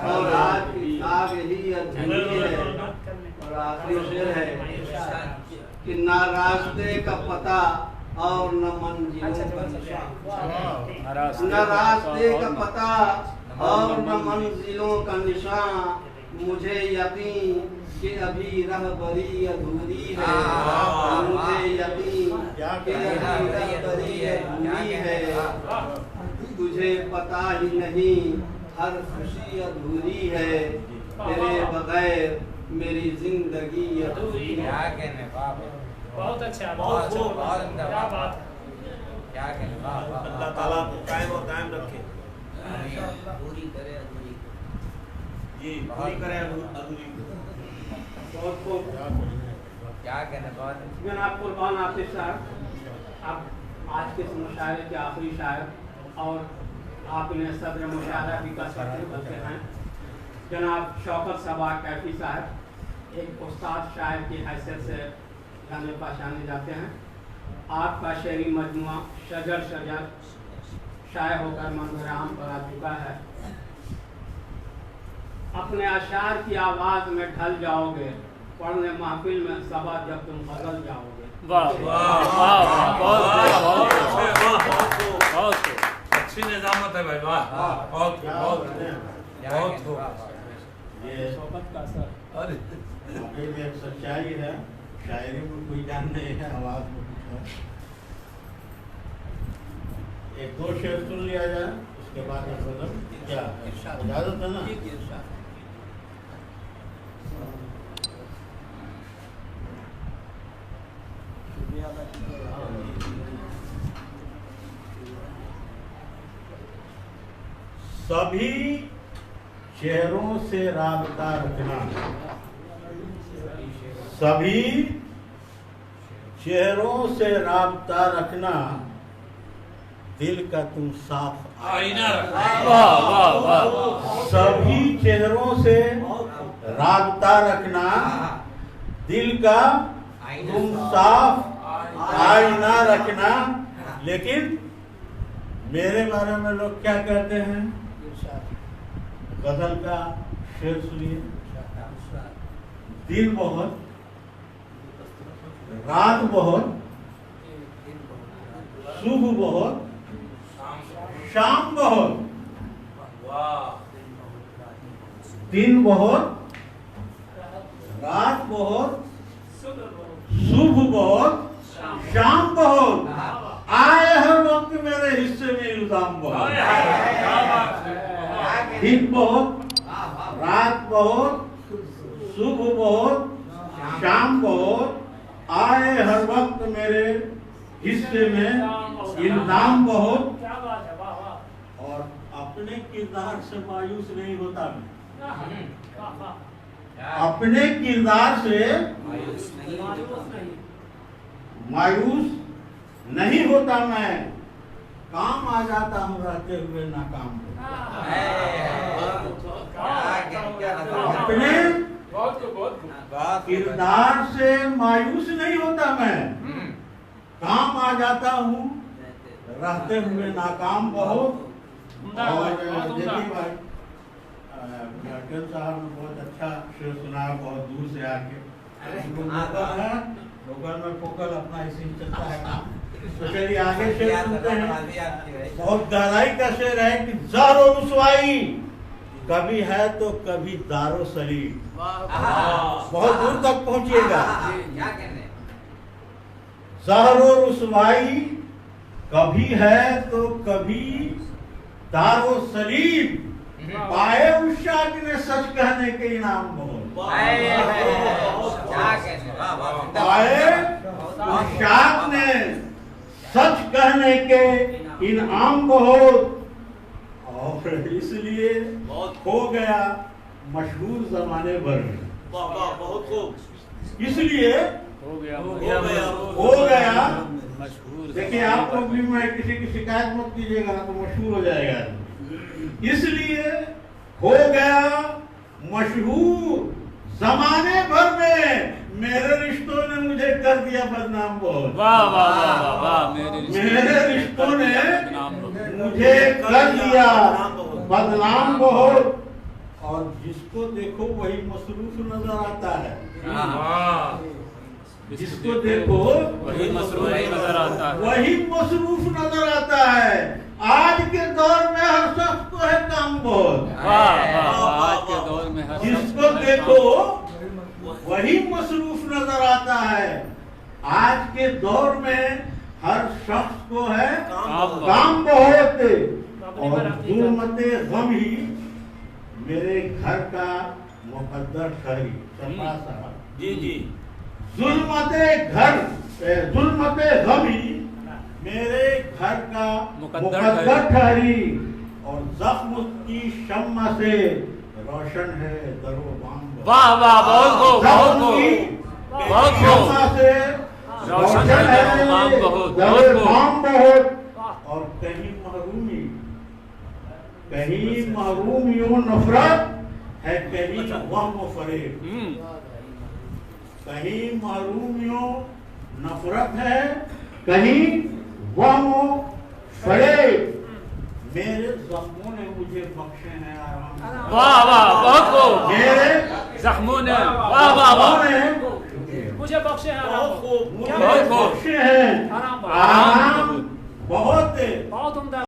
और आगे ही अधूरी है। और आखिरी शेर है कि ना रास्ते का पता और न मंजिलों का निशान, न रास्ते का पता और न मंजिलों का निशान, मुझे यकीन कि अभी रहबरी अधूरी है, मुझे यकीन कि अभी रहबरी अधूरी है। तुझे पता ही नहीं हर खुशी अधूरी है, तेरे बगैर मेरी जिंदगी अधूरी है। बहुत अच्छा, बहुत क्या बात है, क्या कहने वाह। अल्लाह ताला कायम और कायम रखे, पूरी करे अधूरी जी पूरी करे अधूरी। बहुत खूब, क्या कहने बाद जनाब कुर्बान आतिफ साहब, आप आज के इस मुशायरे के आखिरी शायर और आप इन्हें सदर मुशायरा भी कर सकते बल्कि हैं। जनाब शौकत सबा कैफी साहब एक उस्ताद शायर की हैसियत से जाने पहचाने जाते हैं। आपका शेरी मजमुआ शजर शजर शाये होकर मंजराम पर आ चुका है। अपने अशार की आवाज़ में ढल जाओगे, पढ़ने महफिल में सबा जब तुम बदल जाओगे। वाह वाह वाह, बहुत अच्छी निजामत है भाई, वाह बहुत ये सोबत का असर। अरे वाकई में एक सच्चाई है, शायरी में कोई जान नहीं है, आवाज में कुछ है। एक दो शेर सुन लिया जाए, उसके बाद एक गजल, क्या इजाजत है ना? सभी चेहरों से राबता रखना, सभी चेहरों से राबता रखना, दिल का तुम साफ आईना वाह वाह वाह, सभी चेहरों से राबता रखना, दिल का तुम साफ आईना रखना, लेकिन मेरे बारे में लोग क्या कहते हैं? गजल का शेर सुनिए। दिन बहुत, रात बहुत, शुभ बहुत, शाम बहुत। दिन बहुत, रात बहुत, शुभ बहुत, शाम बहुत, आए हर वक्त मेरे हिस्से में इल्जाम बहुत। दिन बहुत, रात बहुत, शुभ बहुत, शाम बहुत, आए हर वक्त मेरे हिस्से में इल्जाम बहुत। और अपने किरदार से मायूस नहीं होता मैं, अपने किरदार से मायूस नहीं होता मैं, काम आ जाता हूँ रहते हुए नाकाम। अपने किरदार से मायूस नहीं होता मैं, काम आ जाता हूँ रहते हुए नाकाम बहुत। और देखिए भाई साहब ने बहुत अच्छा शेर सुनाया, बहुत दूर से आके। लोकल में फोकल अपना इसी चलता है काम। तो चलिए आगे शेर सुनते हैं। बहुत गहराई का शेर है कि ज़ारो रुसवाई कभी है तो कभी दारो सलीम। बहुत दूर तक पहुंचिएगा। ज़ारो रुसवाई कभी है तो कभी दारो सलीम, पाए उशाक ने सच कहने के इनाम बहुत। पाए उशाक ने सच कहने के इनाम बहुत। और इसलिए हो गया मशहूर जमाने भर में। बहुत खूब। इसलिए हो गया मशहूर। देखिए आप लोग भी, मैं किसी की शिकायत मत कीजिएगा तो मशहूर हो जाएगा। इसलिए हो गया मशहूर जमाने भर में, मेरे रिश्तों ने मुझे कर दिया बदनाम बहुत। वाह वाह वाह वाह, मेरे रिश्तों ने मुझे कर दिया बदनाम बहुत। और जिसको देखो वही मसरूफ नजर आता है। जिसको देखो वही मसरूफ नजर आता है, वही मसरूफ नजर आता है। आज के दौर में हर शख्स को है काम बहुत। आज के दौर में हर जिसको देखो वही मसरूफ नजर आता है। आज के दौर में हर शख्स को है काम बहुत। और जुल्मते गम ही मेरे घर का मुकद्दर ठहरी। सफा साहब जी जी। जुल्मते गम ही मेरे घर का मुकद्दर ठहरी। और जख्म की शम्मा से रोशन है दरो बाम। वाह वाह, बहुत खूब बहुत खूब बहुत खूब। शम्मा से रोशन है दरो बाम बहुत। और कहीं महरूमियों नफरत है, कहीं वहम फरेब। कहीं महरूमियों नफरत है, कहीं वहम फरेब। मेरे जख्मों ने मुझे बख्शे हैं आराम। वाह वाह, बहुत खूब। मेरे जख्मों ने, वाह वाह वाह, मुझे बख्शे हैं बहुत खूब, बहुत बख्शे हैं आराम बहुत उम्दा।